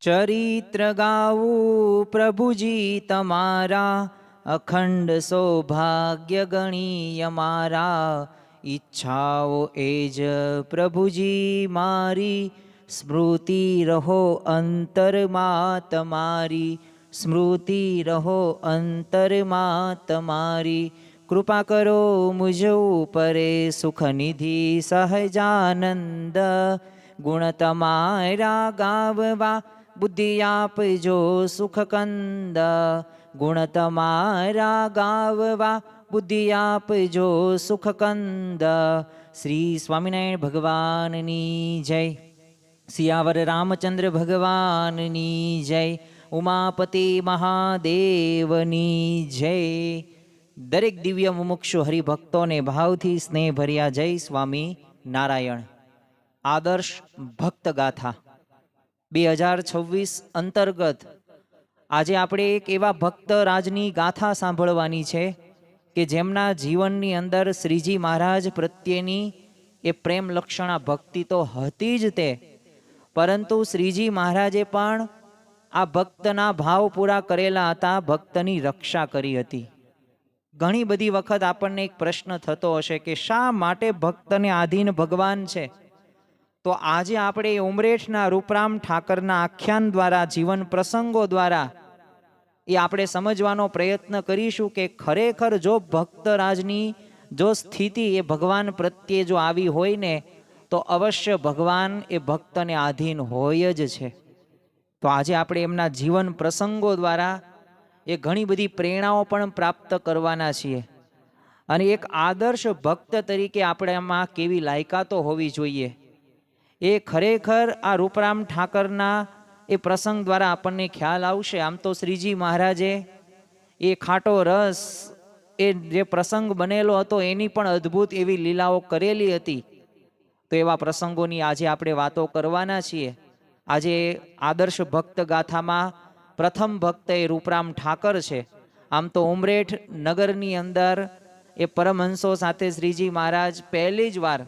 ચરિત્ર ગાવું પ્રભુજી તમારા, અખંડ સૌભાગ્ય ગણીય મારા. ઈચ્છાઓ એ જ પ્રભુજી મારી, સ્મૃતિ રહો અંતરમાં તમારી. સ્મૃતિ રહો અંતરમાં તમારી. કૃપા કરો મુજ ઉપરે સુખનિધિ સહજાનંદ. ગુણ તમારા ગાવવા બુદ્ધિ આપજો સુખકંદ. ગુણ તમારા ગાવવા બુદ્ધિ આપજો સુખકંદ. શ્રી સ્વામિનારાયણ ભગવાનની જય. સિયાવર રામચંદ્ર ભગવાનની જય. ઉમાપતિ મહાદેવની જય. દરેક દિવ્ય મુમુક્ષુ હરિભક્તોને ભાવથી સ્નેહ ભર્યા જય સ્વામી નારાયણ. આદર્શ ભક્ત ગાથા 2026 અંતર્ગત આજે આપણે એક એવા ભક્ત રાજની ગાથા સાંભળવાની છે કે જેમના જીવનની અંદર શ્રીજી મહારાજ પ્રત્યેની એ પ્રેમ લક્ષણા ભક્તિ તો હતી જ તે, પરંતુ શ્રીજી મહારાજે પણ આ ભક્તના ભાવ પૂરા કરેલા હતા, ભક્તની રક્ષા કરી હતી. ઘણી બધી વખત આપણને એક પ્રશ્ન થતો હશે કે શા માટે ભક્તને આધીન ભગવાન છે? તો આજે આપણે ઉમરેઠના રૂપરામ ઠાકરના આખ્યાન દ્વારા, જીવન પ્રસંગો દ્વારા એ આપણે સમજવાનો પ્રયત્ન કરીશું કે ખરેખર જો ભક્તરાજની જો સ્થિતિ એ ભગવાન પ્રત્યે જો આવી હોય ને તો અવશ્ય ભગવાન એ ભક્તને આધીન હોય જ છે. તો આજે આપણે એમના જીવન પ્રસંગો દ્વારા એ ઘણી બધી પ્રેરણાઓ પણ પ્રાપ્ત કરવાના છીએ. અને એક આદર્શ ભક્ત તરીકે આપણે એમાં કેવી લાયકાતો હોવી જોઈએ એ ખરેખર આ રૂપરામ ઠાકરના એ પ્રસંગ દ્વારા આપણને ખ્યાલ આવશે. આમ તો શ્રીજી મહારાજે એ ખાટો રસ એ જે પ્રસંગ બનેલો હતો એની પણ અદ્ભુત એવી લીલાઓ કરેલી હતી. તો એવા પ્રસંગોની આજે આપણે વાતો કરવાના છીએ. આજે આદર્શ ભક્ત ગાથામાં પ્રથમ ભક્ત એ રૂપરામ ઠાકર છે. આમ તો ઉમરેઠ નગરની અંદર એ પરમહંસો સાથે શ્રીજી મહારાજ પહેલી જ વાર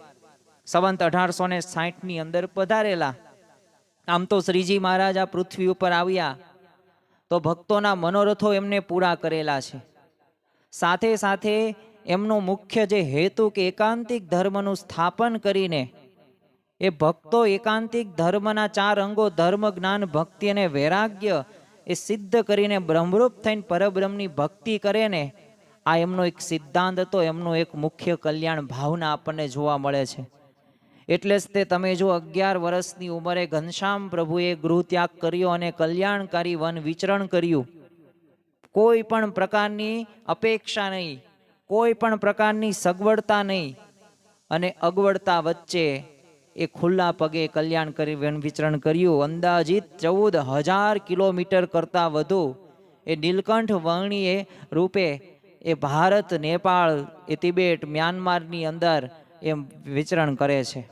સંવંત 1860ની અંદર પધારેલા. આમ તો શ્રીજી મહારાજ આ પૃથ્વી ઉપર આવ્યા તો ભક્તોના મનોરથો એમને પૂરા કરેલા છે. સાથે સાથે એમનો મુખ્ય જે હેતુ કે એકાંતિક ધર્મનું સ્થાપન કરીને એ ભક્તો એકાંતિક ધર્મના 4 અંગો ધર્મ, જ્ઞાન, ભક્તિ અને વૈરાગ્ય એ સિદ્ધ કરીને બ્રહ્મરૂપ થઈને પરબ્રહ્મની ભક્તિ કરે ને, આ એમનો એક સિદ્ધાંત હતો. એમનો એક મુખ્ય કલ્યાણ ભાવના આપણને જોવા મળે છે. એટલે જ તે તમે જો 11 વર્ષની ઉંમરે ઘનશ્યામ પ્રભુએ ગૃહ ત્યાગ કર્યો અને કલ્યાણકારી વન વિચરણ કર્યું. કોઈ પણ પ્રકારની અપેક્ષા નહીં, કોઈ પણ પ્રકારની સગવડતા નહીં, અને અગવડતા વચ્ચે એ ખુલ્લા પગે કલ્યાણકારી વન વિચરણ કર્યું. અંદાજિત 14,000 કિલોમીટર કરતાં વધુ એ નીલકંઠ વર્ણીએ રૂપે એ ભારત, નેપાળ, એ તિબેટ, મ્યાનમારની અંદર એ વિચરણ કરે છે.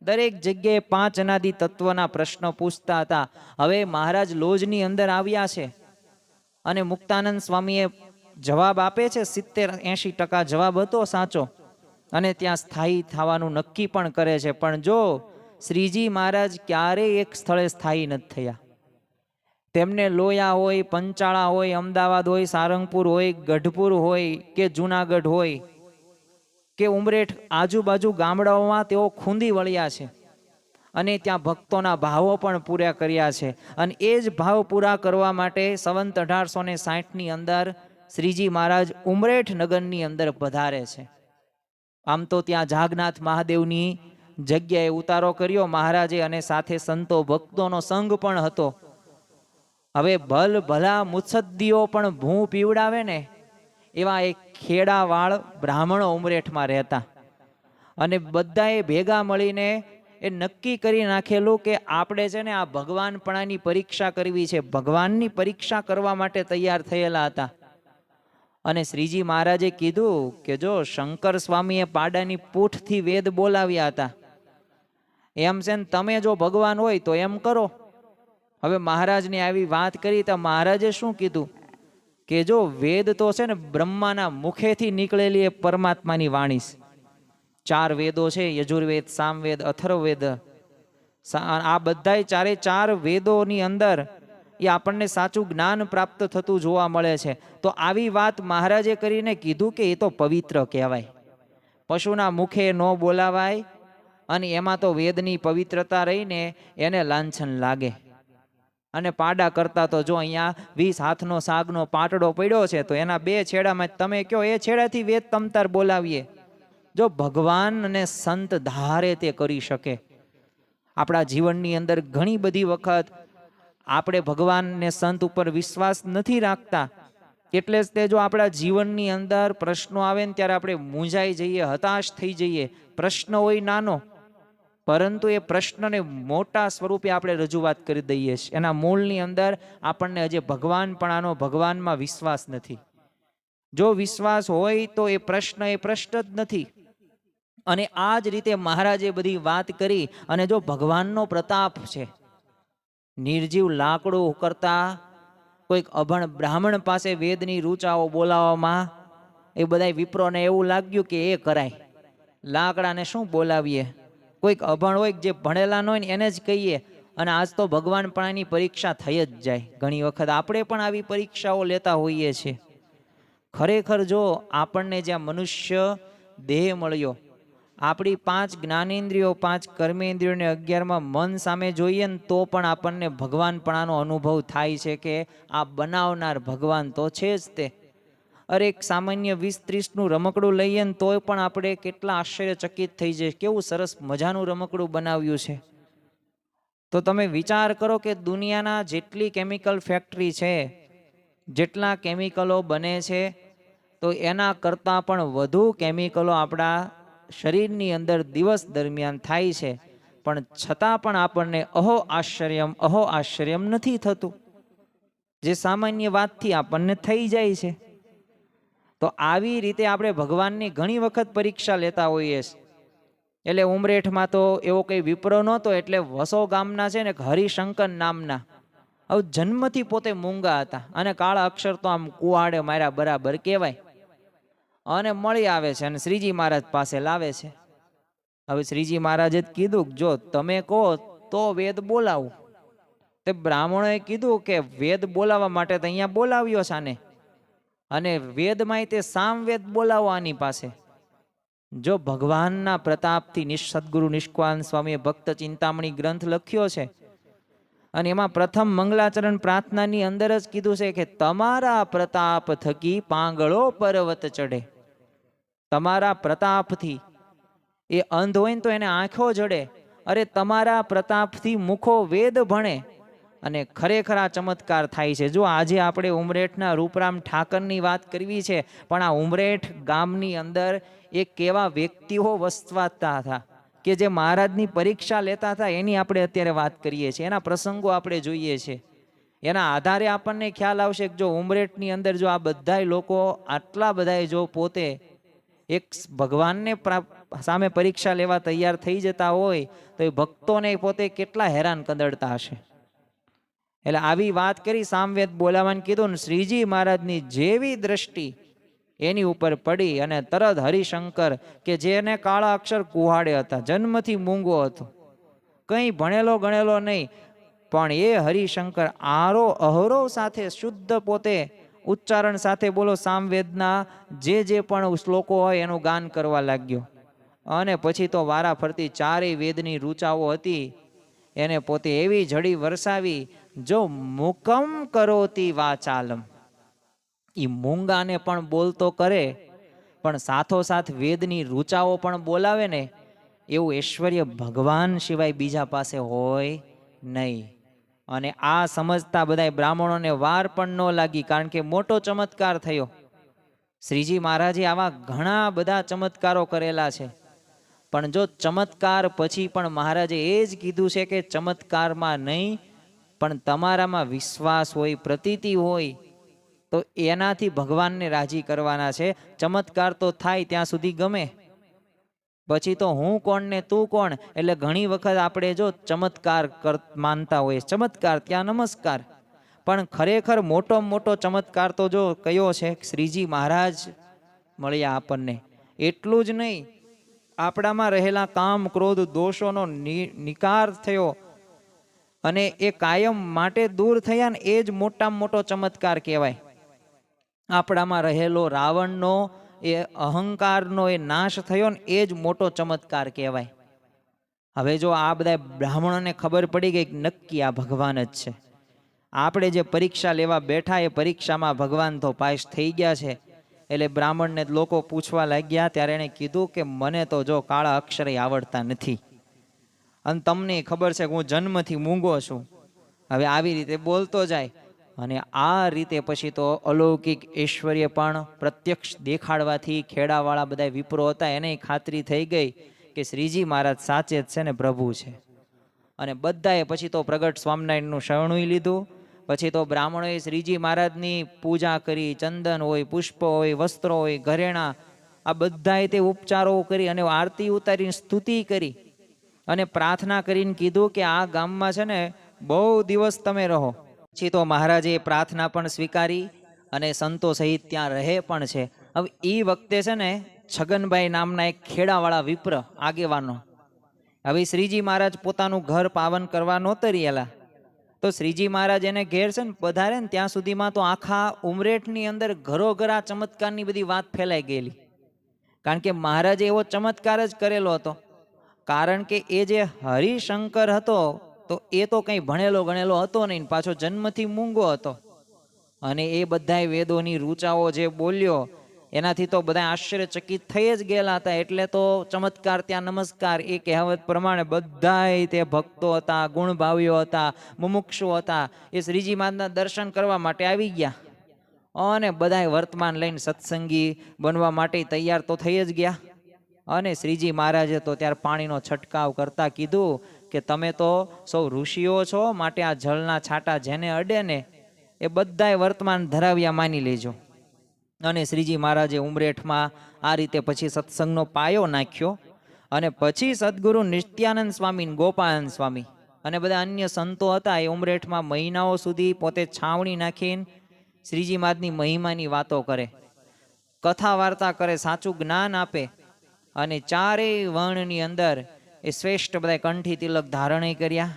દરેક જગ્યાએ 5 અનાદિ તત્વના પ્રશ્નો પૂછતા હતા. હવે મહારાજ લોજની અંદર આવ્યા છે અને મુક્તાનંદ સ્વામીએ જવાબ આપે છે. 70-80% જવાબ હતો સાચો, અને ત્યાં સ્થાયી થવાનું નક્કી પણ કરે છે. પણ જો શ્રીજી મહારાજ ક્યારેય એક સ્થળે સ્થાયી નથી થયા. તેમને લોયા હોય, પંચાળા હોય, અમદાવાદ હોય, સારંગપુર હોય, ગઢપુર હોય કે જુનાગઢ હોય કે ઉમરેઠ આજુબાજુ ગામડાઓમાં તેઓ ખૂંદી વળ્યા છે અને ત્યાં ભક્તોના ભાવો પણ પૂરા કર્યા છે. અને એ જ ભાવ પૂરા કરવા માટે સંવંત 1860ની અંદર શ્રીજી મહારાજ ઉમરેઠ નગરની અંદર પધારે છે. આમ તો ત્યાં જાગનાથ મહાદેવની જગ્યાએ ઉતારો કર્યો મહારાજે, અને સાથે સંતો ભક્તોનો સંઘ પણ હતો. હવે ભલા મુત્સદ્દીઓ પણ ભૂ પીવડાવે ને એવા એક ખેડાવાળ બ્રાહ્મણો ઉમરેઠમાં રહેતા, અને બધાએ ભેગા મળીને એ નક્કી કરી નાખેલું કે આપણે છે ને આ ભગવાનપણાની પરીક્ષા કરવી છે. ભગવાનની પરીક્ષા કરવા માટે તૈયાર થયેલા હતા. અને શ્રીજી મહારાજે કીધું કે જો શંકર સ્વામીએ પાડાની પૂંઠથી વેદ બોલાવ્યા હતા, એમ છે ને તમે જો ભગવાન હોય તો એમ કરો. હવે મહારાજને આવી વાત કરી તો મહારાજે શું કીધું કે જો વેદ તો છે ને બ્રહ્માના મુખેથી નીકળેલી એ પરમાત્માની વાણી છે. 4 વેદો છે, યજુર્વેદ, સામવેદ, અથર્વવેદ. આ બધાય ચારે ચાર વેદોની અંદર એ આપણને સાચું જ્ઞાન પ્રાપ્ત થતું જોવા મળે છે. તો આવી વાત મહારાજે કરીને કીધું કે એ તો પવિત્ર કહેવાય, પશુના મુખે ન બોલાવાય, અને એમાં તો વેદની પવિત્રતા રહીને એને લાંછન લાગે. અને પાડા કરતા તો જો અહીંયા 20 હાથનો સાગનો પાટડો પડ્યો છે, તો એના 2 છેડામાં તમે કયો એ છેડાથી વેદ તમતાર બોલાવીએ. જો ભગવાન અને સંત ધારે તે કરી શકે. આપણા જીવનની અંદર ઘણી બધી વખત આપણે ભગવાન ને સંત ઉપર વિશ્વાસ નથી રાખતા, એટલે જ તે જો આપણા જીવનની અંદર પ્રશ્નો આવે ને ત્યારે આપણે મૂંઝાઈ જઈએ, હતાશ થઈ જઈએ. પ્રશ્ન હોય નાનો, પરંતુ એ પ્રશ્નને મોટા સ્વરૂપે આપણે રજૂઆત કરી દઈએ છીએ. એના મૂળની અંદર આપણને હજી ભગવાનમાં વિશ્વાસ નથી. જો વિશ્વાસ હોય તો એ પ્રશ્ન જ નથી. અને આ જ રીતે મહારાજે બધી વાત કરી. અને જો ભગવાનનો પ્રતાપ છે, નિર્જીવ લાકડું કરતા કોઈક અભણ બ્રાહ્મણ પાસે વેદની રૂચાઓ બોલાવવામાં એ બધા વિપ્રોને એવું લાગ્યું કે એ કરાય, લાકડાને શું બોલાવીએ, કોઈક અભણ હોય જે ભણેલા ન હોય ને એને જ કહીએ. અને આજ તો ભગવાનપણાની પરીક્ષા થઈ જ જાય. ઘણી વખત આપણે પણ આવી પરીક્ષાઓ લેતા હોઈએ છીએ. ખરેખર જો આપણને જ્યાં મનુષ્ય દેહ મળ્યો, આપણી 5 જ્ઞાનેન્દ્રિયો 5 કર્મેન્દ્રિયોને 11માં મન સામે જોઈએ ને તો પણ આપણને ભગવાનપણાનો અનુભવ થાય છે કે આ બનાવનાર ભગવાન તો છે જ તે. અરે એક સામાન્ય 20-30નું રમકડું લઈએ ને તોય પણ આપણે કેટલા આશ્ચર્યચકિત થઈ જાય, કેવું સરસ મજાનું રમકડું બનાવ્યું છે. તો તમે વિચાર કરો કે દુનિયાના જેટલી કેમિકલ ફેક્ટરી છે, જેટલા કેમિકલો બને છે, તો એના કરતાં પણ વધુ કેમિકલો આપણા શરીરની અંદર દિવસ દરમિયાન થાય છે. પણ છતાં પણ આપણને અહો આશ્ચર્યમ નથી થતું, જે સામાન્ય વાતથી આપણને થઈ જાય છે. તો આવી રીતે આપણે ભગવાનની ઘણી વખત પરીક્ષા લેતા હોઈએ છીએ. એટલે ઉમરેઠમાં તો એવો કંઈ વિપ્રો નહોતો, એટલે વસો ગામના છે ને હરિશંકર નામના, હવે જન્મથી પોતે મૂંગા હતા અને કાળા અક્ષર તો આમ કુહાડે માર્યા બરાબર કહેવાય. અને મળી આવે છે અને શ્રીજી મહારાજ પાસે લાવે છે. હવે શ્રીજી મહારાજે કીધું જો તમે કહો તો વેદ બોલાવું. તે બ્રાહ્મણોએ કીધું કે વેદ બોલાવવા માટે તો અહીંયા બોલાવ્યો છે આને, અને વેદમાં તે સામવેદ બોલાવવાની પાસે. જો ભગવાનના પ્રતાપથી સદગુરુ નિષ્કાન સ્વામીએ ભક્ત ચિંતામણી ગ્રંથ લખ્યો છે, અને એમાં પ્રથમ મંગલાચરણ પ્રાર્થનાની અંદર જ કીધું છે કે તમારા પ્રતાપ થકી પાંગળો પર્વત ચડે. તમારા પ્રતાપથી, એ અંધ હોય ને તો એને આંખો જડે. અરે તમારા પ્રતાપથી મુખો વેદ ભણે. અને ખરેખર આ ચમત્કાર થાય છે. જો આજે આપણે ઉમરેઠના રૂપરામ ઠાકરની વાત કરવી છે, પણ આ ઉમરેઠ ગામની અંદર એક કેવા વ્યક્તિઓ વસવાતા હતા કે જે મહારાજની પરીક્ષા લેતા હતા, એની આપણે અત્યારે વાત કરીએ છીએ. એના પ્રસંગો આપણે જોઈએ છીએ. એના આધારે આપણને ખ્યાલ આવશે કે જો ઉમરેઠની અંદર જો આ બધાય લોકો આટલા બધાય જો પોતે એક ભગવાનને સામે પરીક્ષા લેવા તૈયાર થઈ જતા હોય, તો એ ભક્તોને પોતે કેટલા હેરાન કંદડતા હશે. એટલે આવી વાત કરી, સામવેદ બોલાવવાનું કીધું ને શ્રીજી મહારાજની જેવી દ્રષ્ટિ એની ઉપર પડી અને તરત હરિશંકર કે જેને કાળા અક્ષર કુહાડે હતા, જન્મથી મૂંગો હતો, કંઈ ભણેલો ગણેલો નહીં, પણ એ હરિશંકર આરો અહરો સાથે શુદ્ધ પોતે ઉચ્ચારણ સાથે બોલો સામવેદના જે પણ શ્લોકો હોય એનું ગાન કરવા લાગ્યો. અને પછી તો વારા ફરતી ચારેય વેદની રૂચાઓ હતી એને પોતે એવી જડી વરસાવી, જો મુકમ કરોતી વાચાલમ, એ મૂંગાને પણ બોલતો કરે, પણ સાથોસાથ વેદની રૂચાઓ પણ બોલાવે ને, એવું ઐશ્વર્ય ભગવાન સિવાય બીજા પાસે હોય નહીં. અને આ સમજતા બધા બ્રાહ્મણોને વાર પણ ન લાગી, કારણ કે મોટો ચમત્કાર થયો. શ્રીજી મહારાજે આવા ઘણા બધા ચમત્કારો કરેલા છે, પણ જો ચમત્કાર પછી પણ મહારાજે એ જ કીધું છે કે ચમત્કારમાં નહીં, પણ તમારામાં વિશ્વાસ હોય, પ્રતીતિ હોય, તો એનાથી ભગવાનને રાજી કરવાના છે. ચમત્કાર તો થાય ત્યાં સુધી ગમે, પછી તો હું કોણ ને તું કોણ. એટલે ઘણી વખત આપણે જો ચમત્કાર માનતા હોઈએ, ચમત્કાર ત્યાં નમસ્કાર, પણ ખરેખર મોટો ચમત્કાર તો જો કયો છે, શ્રીજી મહારાજ મળ્યા આપણને. એટલું જ નહીં, આપણામાં રહેલા કામ ક્રોધ દોષોનો નિકાર થયો અને એ કાયમ માટે દૂર થયા ને એ જ મોટામાં મોટો ચમત્કાર કહેવાય. આપણામાં રહેલો રાવણનો એ અહંકારનો એ નાશ થયો ને એ જ મોટો ચમત્કાર કહેવાય. હવે જો આ બધા બ્રાહ્મણોને ખબર પડી ગઈ કે નક્કી આ ભગવાન જ છે, આપણે જે પરીક્ષા લેવા બેઠા એ પરીક્ષામાં ભગવાન તો પાસ થઈ ગયા છે. એટલે બ્રાહ્મણને લોકો પૂછવા લાગ્યા ત્યારે એણે કીધું કે મને તો જો કાળા અક્ષરે આવડતા નથી અને તમને ખબર છે કે હું જન્મથી મૂંગો છું. હવે આવી રીતે બોલતો જાય અને આ રીતે પછી તો અલૌકિક ઐશ્વર્ય પણ પ્રત્યક્ષ દેખાડવાથી ખેડાવાળા બધા વિપ્રો હતા એને ખાતરી થઈ ગઈ કે શ્રીજી મહારાજ સાચે જ છે ને પ્રભુ છે. અને બધાએ પછી તો પ્રગટ સ્વામિનારાયણનું શરણું લીધું. પછી તો બ્રાહ્મણોએ શ્રીજી મહારાજની પૂજા કરી, ચંદન હોય, પુષ્પ હોય, વસ્ત્રો હોય, ઘરેણા, આ બધાએ તે ઉપચારો કરી અને આરતી ઉતારીને સ્તુતિ કરી અને પ્રાર્થના કરીને કીધું કે આ ગામમાં છે ને બહુ દિવસ તમે રહો. પછી તો મહારાજે પ્રાર્થના પણ સ્વીકારી અને સંતો સહિત ત્યાં રહે પણ છે. હવે એ વખતે છે ને છગનભાઈ નામના એક ખેડાવાળા વિપ્ર આગેવાનો, હવે શ્રીજી મહારાજ પોતાનું ઘર પાવન કરવા નહોતા રહેલા, તો શ્રીજી મહારાજ એને ઘેર છે ને પધારે ને ત્યાં સુધીમાં તો આખા ઉમરેઠની અંદર ઘરોઘર આ ચમત્કારની બધી વાત ફેલાઈ ગયેલી. કારણ કે મહારાજે એવો ચમત્કાર જ કરેલો હતો. કારણ કે એ જે હરિશંકર હતો તો એ તો કંઈ ભણેલો ગણેલો હતો નહીં, પાછો જન્મથી મૂંગો હતો. અને એ બધાય વેદોની રૂચાઓ જે બોલ્યો એનાથી તો બધા આશ્ચર્યચકિત થઈ જ ગયેલા હતા. એટલે તો ચમત્કાર ત્યાં નમસ્કાર, એ કહેવત પ્રમાણે બધાય તે ભક્તો હતા, ગુણભાવીઓ હતા, મુમુક્ષુ હતા, એ શ્રીજી મહારાજના દર્શન કરવા માટે આવી ગયા અને બધાય વર્તમાન લઈને સત્સંગી બનવા માટે તૈયાર તો થઈ જ ગયા. અને શ્રીજી મહારાજે તો ત્યારે પાણીનો છંટકાવ કરતા કીધું કે તમે તો સૌ ઋષિઓ છો, માટે આ જળના છાંટા જેને અડે ને એ બધાય વર્તમાન ધરાવ્યા માની લેજો. અને શ્રીજી મહારાજે ઉમરેઠમાં આ રીતે પછી સત્સંગનો પાયો નાખ્યો. અને પછી સદગુરુ નિત્યાનંદ સ્વામી, ગોપાનંદ સ્વામી અને બધા અન્ય સંતો હતા એ ઉમરેઠમાં મહિનાઓ સુધી પોતે છાવણી નાખીને શ્રીજી મહારાજની મહિમાની વાતો કરે, કથા વાર્તા કરે, સાચું જ્ઞાન આપે. અને ચારેય વર્ણની અંદર એ શ્રેષ્ઠ બધા કંઠી તિલક ધારણે કર્યા.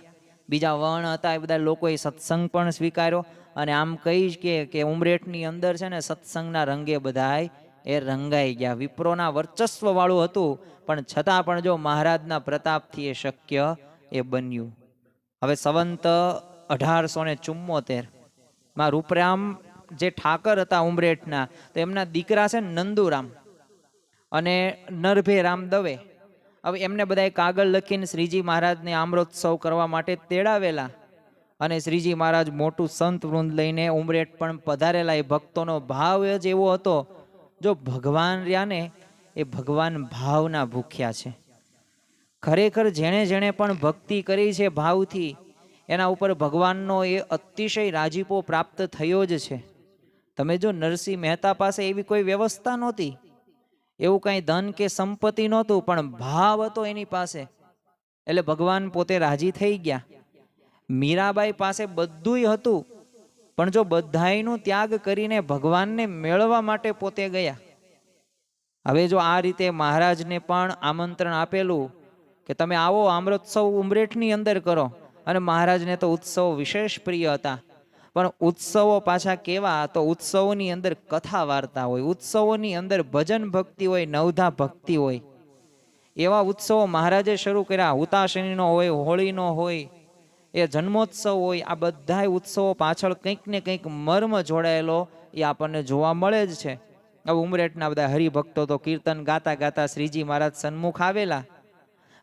બીજા વર્ણ હતા એ બધા લોકોએ સત્સંગ પણ સ્વીકાર્યો. અને આમ કહીશ કે ઉમરેઠની અંદર છે ને સત્સંગના રંગે બધાય એ રંગાઈ ગયા. વિપ્રોના વર્ચસ્વ વાળું હતું પણ છતાં પણ જો મહારાજના પ્રતાપથી એ શક્ય એ બન્યું. હવે સંવંત 1874 માં રૂપરામ જે ઠાકર હતા ઉમરેઠના, તો એમના દીકરા છે નંદુરામ અને નરભેરામ દવે. હવે એમને બધા કાગળ લખીને શ્રીજી મહારાજને આમ્રોત્સવ કરવા માટે તેડાવેલા. અને શ્રીજી મહારાજ મોટું સંત વૃંદ લઈને ઉમરેઠ પણ પધારેલા. એ ભક્તોનો ભાવ જ એવો હતો, જો ભગવાન રહ્યા ને એ ભગવાન ભાવના ભૂખ્યા છે. ખરેખર જેણે જેણે પણ ભક્તિ કરી છે ભાવથી, એના ઉપર ભગવાનનો એ અતિશય રાજીપો પ્રાપ્ત થયો જ છે. તમે જો નરસિંહ મહેતા પાસે એવી કોઈ વ્યવસ્થા નહોતી, એવું કાંઈ ધન કે સંપત્તિ નહોતું, પણ ભાવ હતો એની પાસે, એટલે ભગવાન પોતે રાજી થઈ ગયા. મીરાબાઈ પાસે બધુંય હતું, પણ જો બધાયનું ત્યાગ કરીને ભગવાનને મેળવવા માટે પોતે ગયા. હવે જો આ રીતે મહારાજને પણ આમંત્રણ આપેલું કે તમે આવો, આમ્રોત્સવ ઉમરેઠની અંદર કરો. અને મહારાજને તો ઉત્સવ વિશેષ પ્રિય હતા. પણ ઉત્સવો પાછા કેવા, તો ઉત્સવોની અંદર કથા વાર્તા હોય, ઉત્સવોની અંદર ભજન ભક્તિ હોય, નવધા ભક્તિ હોય. એવા ઉત્સવો મહારાજે શરૂ કર્યા. હુતાશનીનો હોય, હોળીનો હોય, એ જન્મોત્સવ હોય. આ બધા ઉત્સવો પાછળ કંઈક ને કંઈક મર્મ જોડાયેલો એ આપણને જોવા મળે જ છે. હવે ઉમરેઠના બધા હરિભક્તો તો કીર્તન ગાતા ગાતા શ્રીજી મહારાજ સન્મુખ આવેલા.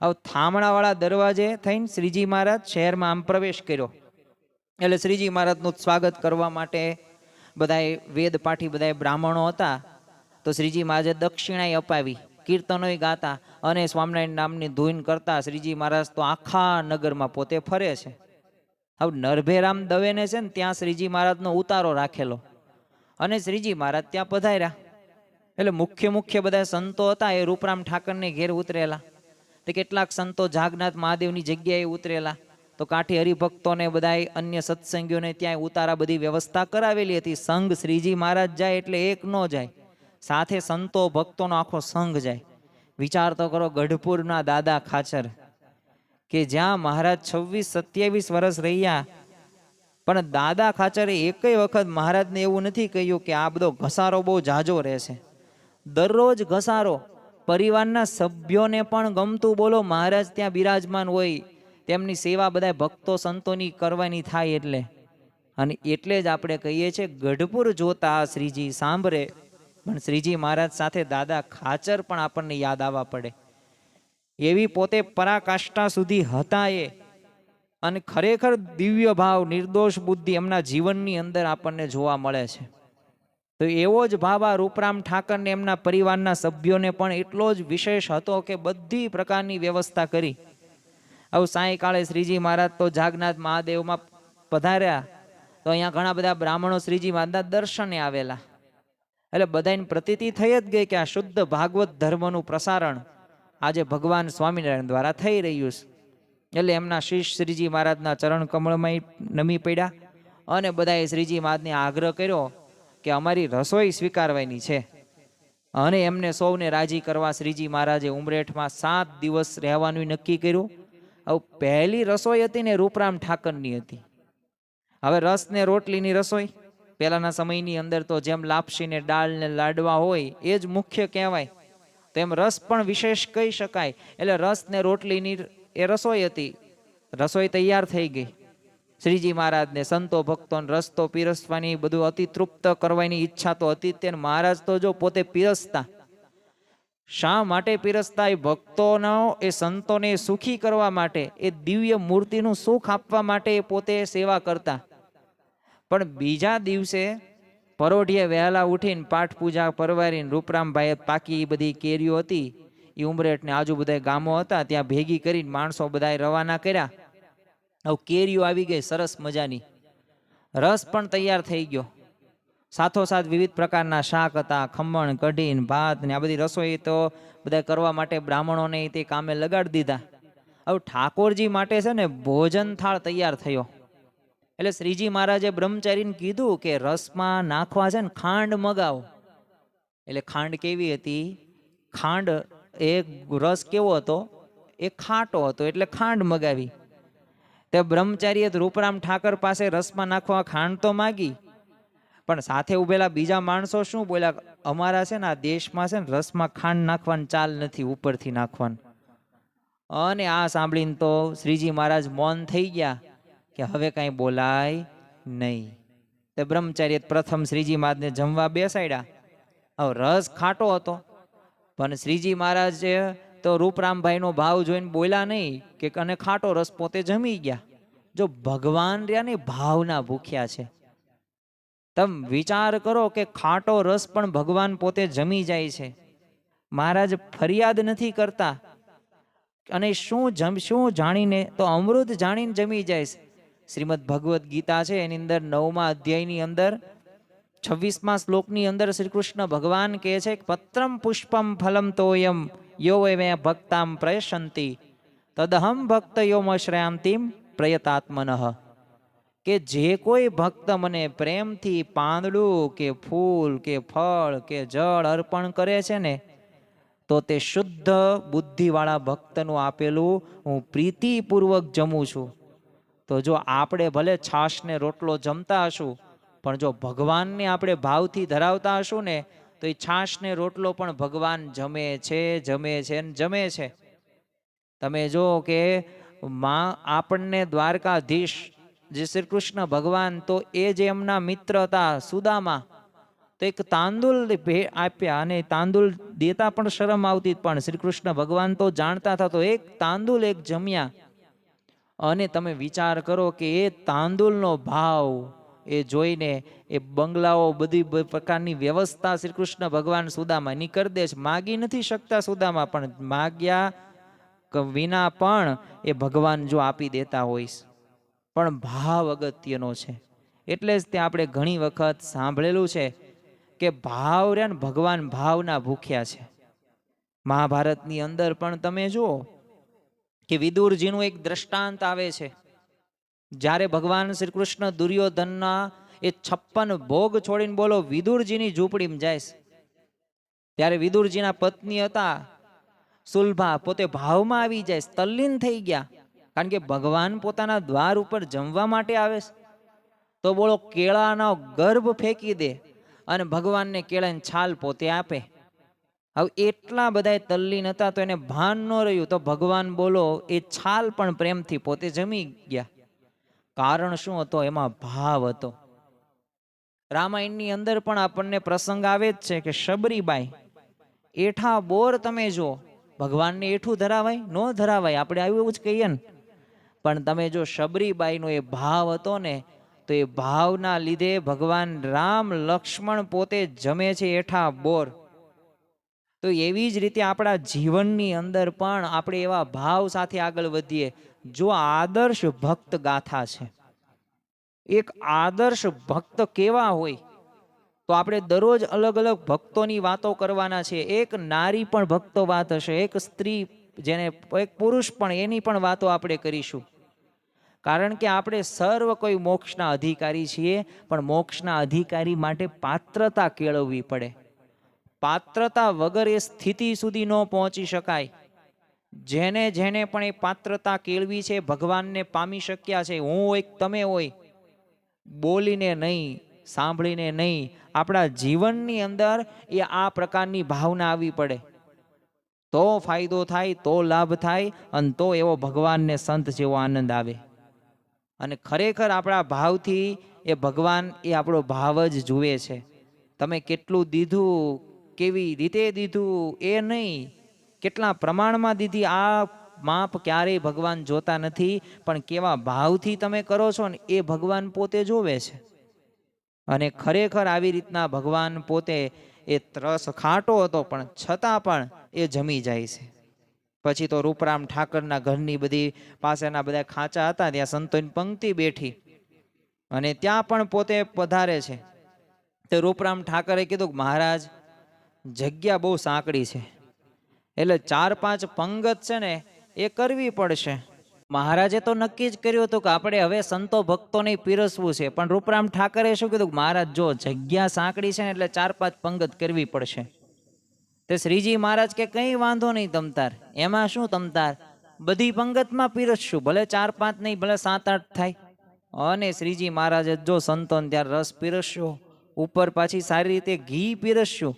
હવે થામણાવાળા દરવાજે થઈને શ્રીજી મહારાજ શહેરમાં આમ પ્રવેશ કર્યો. એટલે શ્રીજી મહારાજનું સ્વાગત કરવા માટે બધાએ વેદપાઠી બધા બ્રાહ્મણો હતા, તો શ્રીજી મહારાજે દક્ષિણાએ અપાવી, કીર્તનોય ગાતા અને સ્વામિનારાયણ નામની ધૂન કરતા શ્રીજી મહારાજ તો આખા નગરમાં પોતે ફરે છે. હવે નરભેરામ દવેને છે ને ત્યાં શ્રીજી મહારાજનો ઉતારો રાખેલો અને શ્રીજી મહારાજ ત્યાં પધાર્યા. એટલે મુખ્ય બધા સંતો હતા એ રૂપરામ ઠાકરને ઘેર ઉતરેલા. તે કેટલાક સંતો જાગનાથ મહાદેવની જગ્યાએ ઉતરેલા. તો કાઠી હરિભક્તોને બધા અન્ય સત્સંગીઓને ત્યાં ઉતારા બધી વ્યવસ્થા કરાવેલી હતી. સંઘ શ્રીજી મહારાજ જાય એટલે એક ન જાય, સાથે સંતો ભક્તોનો આખો સંઘ જાય. વિચાર તો કરો, ગઢપુરના દાદા ખાચર કે જ્યાં મહારાજ 26-27 વર્ષ રહ્યા, પણ દાદા ખાચરે એકય વખત મહારાજને એવું નથી કહ્યું કે આ બધો ઘસારો બહુ જાજો રહેશે. દરરોજ ઘસારો, પરિવારના સભ્યોને પણ ગમતું, બોલો મહારાજ ત્યાં બિરાજમાન હોય, તેમની સેવા બધા ભક્તો સંતોની કરવાની થાય એટલે. અને એટલે જ આપણે કહીએ છીએ ગઢપુર જોતા શ્રીજી સાંભળે, પણ શ્રીજી મહારાજ સાથે દાદા ખાચર પણ આપણને યાદ આવવા પડે. એવી પોતે પરાકાષ્ઠા સુધી હતા એ, અને ખરેખર દિવ્ય ભાવ, નિર્દોષ બુદ્ધિ એમના જીવનની અંદર આપણને જોવા મળે છે. તો એવો જ ભાવ આ રૂપરામ ઠાકરને એમના પરિવારના સભ્યોને પણ એટલો જ વિશેષ હતો કે બધી પ્રકારની વ્યવસ્થા કરી. હવે સાંયકાળે શ્રીજી મહારાજ તો જાગનાથ મહાદેવમાં પધાર્યા, તો અહીંયા ઘણા બધા બ્રાહ્મણો શ્રીજી મહારાજના દર્શને આવેલા. એટલે બધાની પ્રતીતિ થઈ જ ગઈ કે આ શુદ્ધ ભાગવત ધર્મનું પ્રસારણ આજે ભગવાન સ્વામિનારાયણ દ્વારા થઈ રહ્યું છે. એટલે એમના શિષ્ય શ્રીજી મહારાજના ચરણ કમળમાં નમી પડ્યા અને બધાએ શ્રીજી મહારાજને આગ્રહ કર્યો કે અમારી રસોઈ સ્વીકારવાની છે. અને એમને સૌને રાજી કરવા શ્રીજી મહારાજે ઉમરેઠમાં 7 દિવસ રહેવાનું નક્કી કર્યું. હવે પહેલી રસોઈ હતી ને રૂપરામ ઠાકરની હતી. હવે રસ ને રોટલીની રસોઈ પહેલાના સમયની અંદર તો જેમ લાપસી ને દાળ ને લાડવા હોય એ જ મુખ્ય કહેવાય, તેમ રસ પણ વિશેષ કહી શકાય. એટલે રસ ને રોટલીની એ રસોઈ હતી. રસોઈ તૈયાર થઈ ગઈ. શ્રીજી મહારાજને સંતો ભક્તોને રસ તો પીરસવાની, બધું અતિ તૃપ્ત કરવાની ઈચ્છા તો હતી તે. મહારાજ તો જો પોતે પીરસતા. શા માટે પીરસતા? એ ભક્તોનો, એ સંતોને સુખી કરવા માટે, એ દિવ્ય મૂર્તિનું સુખ આપવા માટે એ પોતે સેવા કરતા. પણ બીજા દિવસે પરોઢિયે વહેલા ઉઠીને પાઠ પૂજા પરવારીને રૂપરામભાઈએ પાકી બધી કેરીઓ હતી એ ઉમરેઠ ને આજુ બધા ગામો હતા ત્યાં ભેગી કરીને માણસો બધા રવાના કર્યા. હવે કેરીઓ આવી ગઈ સરસ મજાની, રસ પણ તૈયાર થઈ ગયો, સાથોસાથ વિવિધ પ્રકારના શાક હતા, ખમણ, કઢી, ભાત ને આ બધી રસોઈ તો બધા કરવા માટે બ્રાહ્મણોને તે કામે લગાડી દીધા. હવે ઠાકોરજી માટે છે ને ભોજન થાળ તૈયાર થયો. એટલે શ્રીજી મહારાજે બ્રહ્મચારીને કીધું કે રસમાં નાખવા છે ને ખાંડ મગાવો. એટલે ખાંડ કેવી હતી? ખાંડ, એ રસ કેવો હતો? એ ખાટો હતો, એટલે ખાંડ મગાવી. તે બ્રહ્મચારીએ રૂપરામ ઠાકર પાસે રસમાં નાખવા ખાંડ તો માગી, પણ સાથે ઉભેલા બીજા માણસો શું બોલ્યા? અમારા છે ને આ દેશમાં છે ને રસમાં ખાંડ નાખવાનું ચાલ નથી, ઉપરથી નાખવાનું. અને આ સાંભળીને તો શ્રીજી મહારાજ મૌન થઈ ગયા કે હવે કાંઈ બોલાય નહીં. તે બ્રહ્મચારીએ પ્રથમ શ્રીજી મહારાજને જમવા બેસાડ્યા. હવે રસ ખાટો હતો, પણ શ્રીજી મહારાજે તો રૂપરામભાઈનો ભાવ જોઈને બોલ્યા નહીં કે અને ખાટો રસ પોતે જમી ગયા. જો ભગવાન રહ્યા ને ભાવના ભૂખ્યા છે. તમે વિચાર કરો કે ખાટો રસ પણ ભગવાન પોતે જમી જાય છે. મહારાજ ફરિયાદ નથી કરતા. અને શું જાણીને? તો અમૃત જાણીને જમી જાય છે. શ્રીમદ ભગવદ્ ગીતા છે એની અંદર 9મા અધ્યાયની અંદર 26મા શ્લોકની અંદર શ્રી કૃષ્ણ ભગવાન કહે છે કે પત્રમ પુષ્પમ ફલમ તોયમ યો વે ભક્તામ પ્રયશંતિ તદહમ ભક્ત યોમશ્રયામતિમ પ્રયતાત્મનઃ. કે જે કોઈ ભક્ત મને પ્રેમથી પાંદડું કે ફૂલ કે ફળ કે જળ અર્પણ કરે છે ને, તો તે શુદ્ધ બુદ્ધિવાળા ભક્તનું આપેલું હું પ્રીતિપૂર્વક જમું છું. તો જો આપણે ભલે છાશ ને રોટલો જમતા હશું, પણ જો ભગવાનને આપણે ભાવથી ધરાવતા હશું ને, તો એ છાશ ને રોટલો પણ ભગવાન જમે છે, જમે છે ને જમે છે. તમે જો કે આપણને દ્વારકાધીશ જે શ્રી કૃષ્ણ ભગવાન, તો એ જે એમના મિત્ર હતા સુદામા, તો એક તાંદુલ આપ્યા, અને તાંદુલ દેતા પણ શરમ આવતી, પણ શ્રી કૃષ્ણ ભગવાન તો જાણતા હતા, તો એક તાંદુલ એક જમ્યા. અને તમે વિચાર કરો કે એ તાંદુલનો ભાવ એ જોઈને એ બંગલાઓ, બધી પ્રકારની વ્યવસ્થા શ્રી કૃષ્ણ ભગવાન સુદામાની કરી દે છે. માગી નથી શકતા સુદામા, પણ માગ્યા વિના પણ એ ભગવાન જો આપી દેતા હોય. પણ ભાવ અગત્યનો છે. એટલે જ તે આપણે ઘણી વખત સાંભળેલું છે કે ભાવ રે ને ભગવાન ભાવના ભૂખ્યા છે. મહાભારતની અંદર પણ તમે જુઓ કે વિદુરજીનું એક દ્રષ્ટાંત આવે છે. જ્યારે ભગવાન શ્રી કૃષ્ણ દુર્યોધનના એ 56 ભોગ છોડીને બોલો વિદુરજીની ઝૂંપડીમાં જાય, ત્યારે વિદુરજીના પત્ની હતા સુલભા પોતે ભાવમાં આવી જાય, તલ્લીન થઈ ગયા. કારણ કે ભગવાન પોતાના દ્વાર ઉપર જમવા માટે આવે છે, તો બોલો કેળાનો ગર્ભ ફેંકી દે અને ભગવાનને કેળાની છાલ પોતે આપે. હવે એટલા બધા તલ્લીન હતા તો એને ભાન ન રહ્યું, તો ભગવાન બોલો એ છાલ પણ પ્રેમથી પોતે જમી ગયા. કારણ શું હતો? એમાં ભાવ હતો. રામાયણની અંદર પણ આપણને પ્રસંગ આવે જ છે કે શબરીબાઈ એઠા બોર, તમે જો ભગવાનને એઠું ધરાવાય? ન ધરાવાય, આપણે આવ્યું એવું જ કહીએ ને. પણ તમે જો શબરીબાઈનો એ ભાવ હતો ને, તો એ ભાવના લીધે ભગવાન રામ લક્ષ્મણ પોતે જમે છે એઠા બોર. તો એવી જ રીતે આપણા જીવનની અંદર પણ આપણે એવા ભાવ સાથે આગળ વધીએ. જો આદર્શ ભક્ત ગાથા છે, એક આદર્શ ભક્ત કેવા હોય, તો આપણે દરરોજ અલગ અલગ ભક્તોની વાતો કરવાના છે. એક નારી પણ ભક્તો વાત હશે, એક સ્ત્રી, જેને એક પુરુષ પણ, એની પણ વાતો આપણે કરીશું. કારણ કે આપણે સર્વ કોઈ મોક્ષના અધિકારી છીએ, પણ મોક્ષના અધિકારી માટે પાત્રતા કેળવવી પડે. પાત્રતા વગર એ સ્થિતિ સુધી ન પહોંચી શકાય. જેને જેને પણ એ પાત્રતા કેળવી છે, ભગવાનને પામી શક્યા છે. હું હોય, તમે હોય, બોલીને નહીં, સાંભળીને નહીં, આપણા જીવનની અંદર એ આ પ્રકારની ભાવના આવી પડે, તો ફાયદો થાય, તો લાભ થાય, અને તો એવો ભગવાનને સંત જેવો આનંદ આવે. અને ખરેખર આપણા ભાવથી એ ભગવાન એ આપણો ભાવ જ જુએ છે. તમે કેટલું દીધું, કેવી રીતે દીધું એ નહીં, કેટલા પ્રમાણમાં દીધી, આ માપ ક્યારેય ભગવાન જોતા નથી. પણ કેવા ભાવથી તમે કરો છો ને, એ ભગવાન પોતે જોવે છે. અને ખરેખર આવી રીતના ભગવાન પોતે એ ત્રસ ખાટો હતો, પણ છતાં પણ એ જમી જાય છે. પછી તો રૂપરામ ઠાકરના ઘરની બધી પાસેના બધા ખાંચા હતા, ત્યાં સંતોની પંક્તિ બેઠી અને ત્યાં પણ પોતે પધારે છે. તે રૂપરામ ઠાકરે કીધું, મહારાજ જગ્યા બહુ સાંકડી છે, એટલે 4-5 પંગત છે ને એ કરવી પડશે. મહારાજે તો નક્કી જ કર્યું હતું કે આપણે હવે સંતો ભક્તોને પીરસવું છે. પણ રૂપરામ ઠાકરે શું કીધું? મહારાજ જો જગ્યા સાંકડી છે ને, એટલે 4-5 પંગત કરવી પડશે. તે શ્રીજી મહારાજ કે કંઈ વાંધો નહીં તમતાર, એમાં શું તમતાર, બધી પંગતમાં પીરસશું, ભલે 4-5 નહીં, ભલે 7-8 થાય. અને શ્રીજી મહારાજે જો સંતોને ત્યારે રસ પીરસ્યો, ઉપર પાછી સારી રીતે ઘી પીરસ્યું.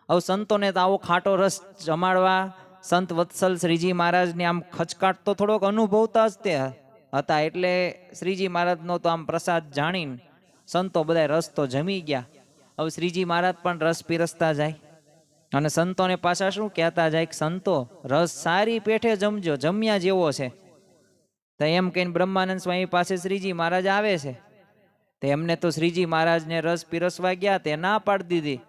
હવે સંતોને તો આવો ખાટો રસ જમાડવા સંત વત્સલ શ્રીજી મહારાજને આમ ખચકાટ તો થોડોક અનુભવતા જ તે હતા. એટલે શ્રીજી મહારાજનો તો આમ પ્રસાદ જાણીને સંતો બધા રસ તો જમી ગયા. હવે શ્રીજી મહારાજ પણ રસ પીરસતા જાય અને સંતોને પાછા શું કહેતા જાય કે સંતો રસ સારી પેઠે જમજો, જમ્યા જેવો છે. તો એમ કહીને બ્રહ્માનંદ સ્વામી પાસે શ્રીજી મહારાજ આવે છે. તેમને તો શ્રીજી મહારાજને રસ પીરસવા ગયા, તે ના પાડી દીધી.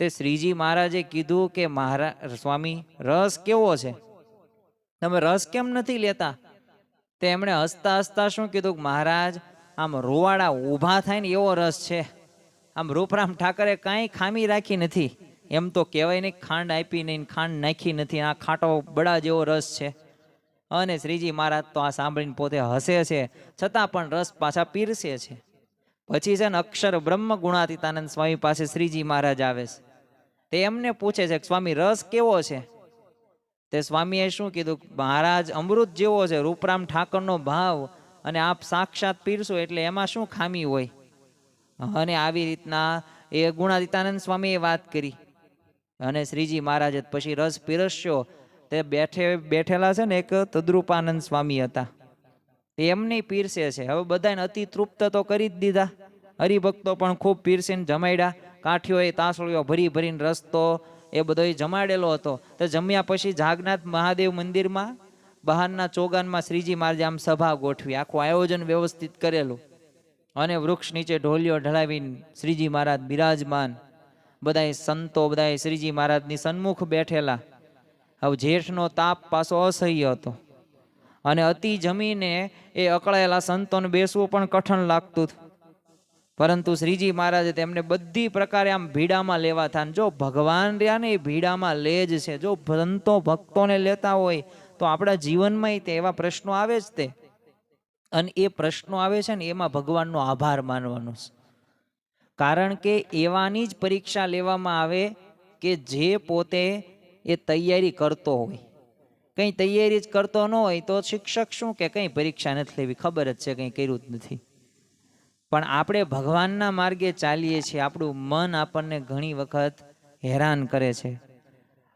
તે શ્રીજી મહારાજે કીધું કે મહારાજ સ્વામી, રસ કેવો છે, તમે રસ કેમ નથી લેતા? તે એમણે હસતા હસતા શું કીધું? મહારાજ આમ રૂવાડા ઊભા થાય ને એવો રસ છે. આમ રૂપરામ ઠાકરે કાંઈ ખામી રાખી નથી. એમ તો કહેવાય નહીં ખાંડ આપી નહીં, ખાંડ નાખી નથી, આ ખાટો બડા જેવો રસ છે. અને શ્રીજી મહારાજ તો આ સાંભળીને પોતે હસે છે, છતાં પણ રસ પાછા પીરસે છે. પછી છે ને અક્ષર બ્રહ્મ ગુણાતીતાનંદ સ્વામી પાસે શ્રીજી મહારાજ આવે છે. તે એમને પૂછે છે કે સ્વામી રસ કેવો છે? તે સ્વામીએ શું કીધું? મહારાજ અમૃત જેવો છે, રૂપરામ ઠાકરનો ભાવ, અને આપ સાક્ષાત પીરસો એટલે એમાં શું ખામી હોય? અને આવી રીતના એ ગુણાતીતાનંદ સ્વામીએ વાત કરી. અને શ્રીજી મહારાજે પછી રસ પીરસ્યો. તે બેઠેલા છે ને એક તદ્રુપાનંદ સ્વામી હતા, એમને પીરસે છે. હવે બધાને અતિ તૃપ્ત તો કરી જ દીધા, હરિભક્તો પણ ખૂબ પીરસીને જમાડ્યા. કાઠીઓએ તાસળીઓ ભરી ભરીને રસ તો એ બધો જમાડેલો હતો. તો જમ્યા પછી જાગનાથ મહાદેવ મંદિરમાં બહારના ચોગાનમાં શ્રીજી મહારાજે આમ સભા ગોઠવી, આખું આયોજન વ્યવસ્થિત કરેલું. અને વૃક્ષ નીચે ઢોલિયો ઢળાવીને શ્રીજી મહારાજ બિરાજમાન, બધાય સંતો બધાય શ્રીજી મહારાજની સન્મુખ બેઠેલા. હવે જેઠનો તાપ પાછો અસહ્ય હતો અને અતિ જમીને એ અકળાયેલા સંતોને બેસવું પણ કઠણ લાગતું હતું. પરંતુ શ્રીજી મહારાજે તેમને બધી પ્રકારે આમ ભીડામાં લેવા થાય. જો ભગવાન રહ્યા ને એ ભીડામાં લે જ છે. જો સંતો ભક્તોને લેતા હોય તો આપણા જીવનમાં તે એવા પ્રશ્નો આવે જ તે. અને એ પ્રશ્નો આવે છે ને, એમાં ભગવાનનો આભાર માનવાનો છે. કારણ કે એવાની જ પરીક્ષા લેવામાં આવે કે જે પોતે એ તૈયારી કરતો હોય. કંઈ તૈયારી જ કરતો ન હોય તો શિક્ષક શું કે કંઈ પરીક્ષા નથી લેવી, ખબર જ છે કંઈ કર્યું જ નથી. પણ આપણે ભગવાનના માર્ગે ચાલીએ છીએ, આપણું મન આપણને ઘણી વખત હેરાન કરે છે.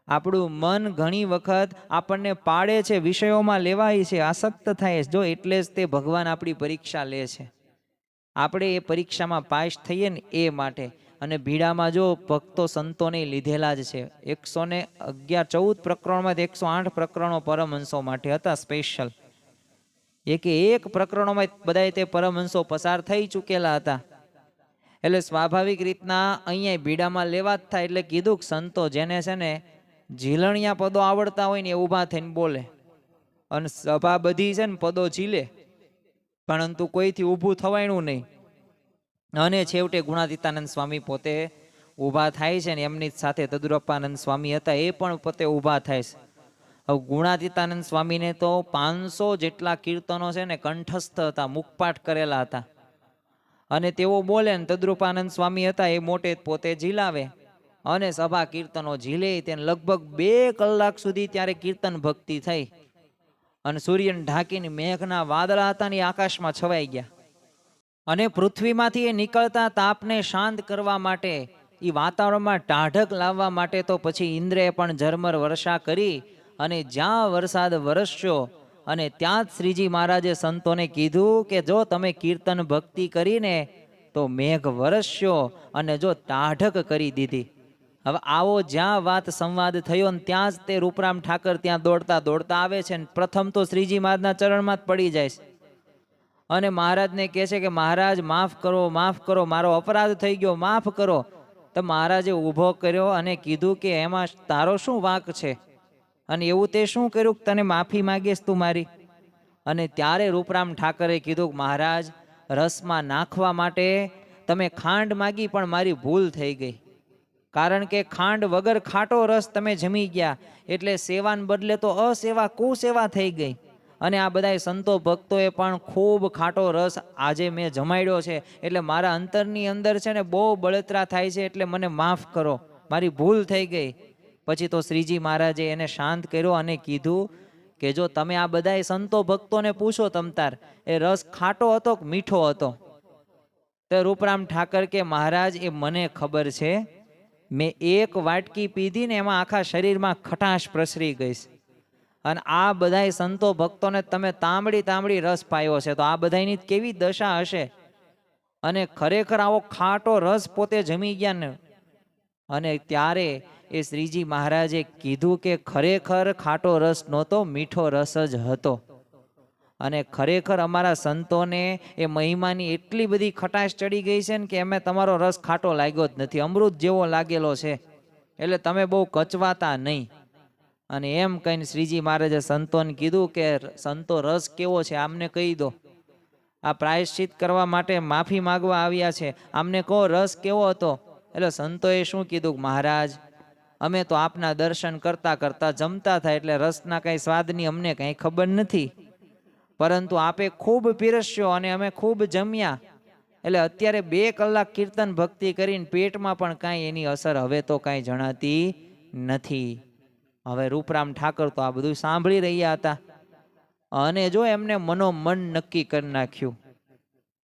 આપણું મન ઘણી વખત આપણને પાડે છે, વિષયોમાં લેવાય છે, આસક્ત થાય છે. જો એટલે જ તે ભગવાન આપણી પરીક્ષા લે છે, આપણે એ પરીક્ષામાં પાસ થઈએ ને એ માટે. અને ભીડામાં જો ભક્તો સંતોને લીધેલા જ છે. 114 પ્રકરણોમાં 108 પ્રકરણો પરમહંસો માટે હતા સ્પેશિયલ. એક પ્રકરણોમાં બધા તે પરમહંસો પસાર થઈ ચૂકેલા હતા. એટલે સ્વાભાવિક રીતના અહીંયા ભીડામાં લેવા જ થાય. એટલે કીધું કે સંતો જેને છે ને ઝીલણિયા પદો આવડતા હોય ને એ ઊભા થઈને બોલે, અને સભા બધી છે ને પદો ઝીલે, પરંતુ કોઈથી ઊભું થવાયનું નહીં. અને છેવટે ગુણાતીતાનંદ સ્વામી પોતે ઊભા થાય છે ને એમની સાથે તદુરપ્પાનંદ સ્વામી હતા, એ પણ પોતે ઊભા થાય છે. હવે ગુણાતીતાનંદ સ્વામીને તો 500 જેટલા કીર્તનો છે ને કંઠસ્થ હતા, મુખપાઠ કરેલા હતા. અને તેઓ બોલે ને તદુરપાનંદ સ્વામી હતા એ મોટે પોતે ઝીલાવે, અને સભા કીર્તનો ઝીલે. તેને લગભગ 2 કલાક સુધી ત્યારે કીર્તન ભક્તિ થઈ. અને સૂર્યને ઢાંકીને મેઘના વાદળા હતા ને આકાશમાં છવાઈ ગયા. અને પૃથ્વીમાંથી એ નીકળતા તાપને શાંત કરવા માટે, એ વાતાવરણમાં ટાઢક લાવવા માટે તો પછી ઇન્દ્રએ પણ ઝરમર વર્ષા કરી. અને જ્યાં વરસાદ વરસ્યો અને ત્યાં જ શ્રીજી મહારાજે સંતોને કીધું કે જો તમે કીર્તન ભક્તિ કરીને તો મેઘ વરસ્યો, અને જો ટાઢક કરી દીધી. હવે આવો જ્યાં વાત સંવાદ થયો ને ત્યાં જ તે રૂપરામ ઠાકર ત્યાં દોડતા દોડતા આવે છે. પ્રથમ તો શ્રીજી મહારાજના ચરણમાં જ પડી જાય છે અને મહારાજને કહે છે કે મહારાજ માફ કરો, માફ કરો, મારો અપરાધ થઈ ગયો, માફ કરો. તો મહારાજે ઊભો કર્યો અને કીધું કે એમાં તારો શું વાંક છે, અને એવું તે શું કર્યું કે તને માફી માંગીશ તું મારી? અને ત્યારે રૂપરામ ઠાકરે કીધું કે મહારાજ, રસમાં નાખવા માટે તમે ખાંડ માગી પણ મારી ભૂલ થઈ ગઈ. કારણ કે ખાંડ વગર ખાટો રસ તમે જમી ગયા, એટલે સેવાને બદલે તો અસેવા કુસેવા થઈ ગઈ. અને આ બધા સંતો ભક્તોએ પણ ખૂબ ખાટો રસ આજે મેં જમાડ્યો છે, એટલે મારા અંતરની અંદર છે ને બહુ બળતરા થાય છે, એટલે મને માફ કરો, મારી ભૂલ થઈ ગઈ. પછી તો શ્રીજી મહારાજે એને શાંત કર્યો અને કીધું કે જો તમે આ બધા સંતો ભક્તોને પૂછો તમતાર એ રસ ખાટો હતો કે મીઠો હતો? તો રૂપરામ ઠાકર કે મહારાજ એ મને ખબર છે, મેં એક વાટકી પીધી ને એમાં આખા શરીરમાં ખટાશ પ્રસરી ગઈ. અને આ બધા સંતો ભક્તોને તમે તાંબડી તાંબડી રસ પાયો છે, તો આ બધાની કેવી દશા હશે? અને ખરેખર આવો ખાટો રસ પોતે જમી ગયા ને. અને ત્યારે એ શ્રીજી મહારાજે કીધું કે ખરેખર ખાટો રસ નહોતો, મીઠો રસ જ હતો. અને ખરેખર અમારા સંતોને એ મહિમાની એટલી બધી ખટાશ ચડી ગઈ છે ને કે એમે તમારો રસ ખાટો લાગ્યો જ નથી, અમૃત જેવો લાગેલો છે, એટલે તમે બહુ કચવાતા નહીં. અને એમ કહીને શ્રીજી મહારાજે સંતોને કીધું કે સંતો રસ કેવો છે આમને કહી દો, આ પ્રાયશ્ચિત કરવા માટે માફી માગવા આવ્યા છે, આમને કહો રસ કેવો હતો? એટલે સંતોએ શું કીધું, મહારાજ અમે તો આપના દર્શન કરતા કરતા જમતા થાય, એટલે રસના કઈ સ્વાદની અમને કઈ ખબર નથી, પરંતુ આપે ખૂબ પીરસ્યો અને અમે ખૂબ જમ્યા, એટલે અત્યારે 2 કલાક કીર્તન ભક્તિ કરીને પેટમાં પણ કાંઈ એની અસર હવે તો કાંઈ જણાતી નથી. હવે રૂપરામ ઠાકર તો આ બધું સાંભળી રહ્યા હતા, અને જો એમને મનોમન નક્કી કરી નાખ્યું.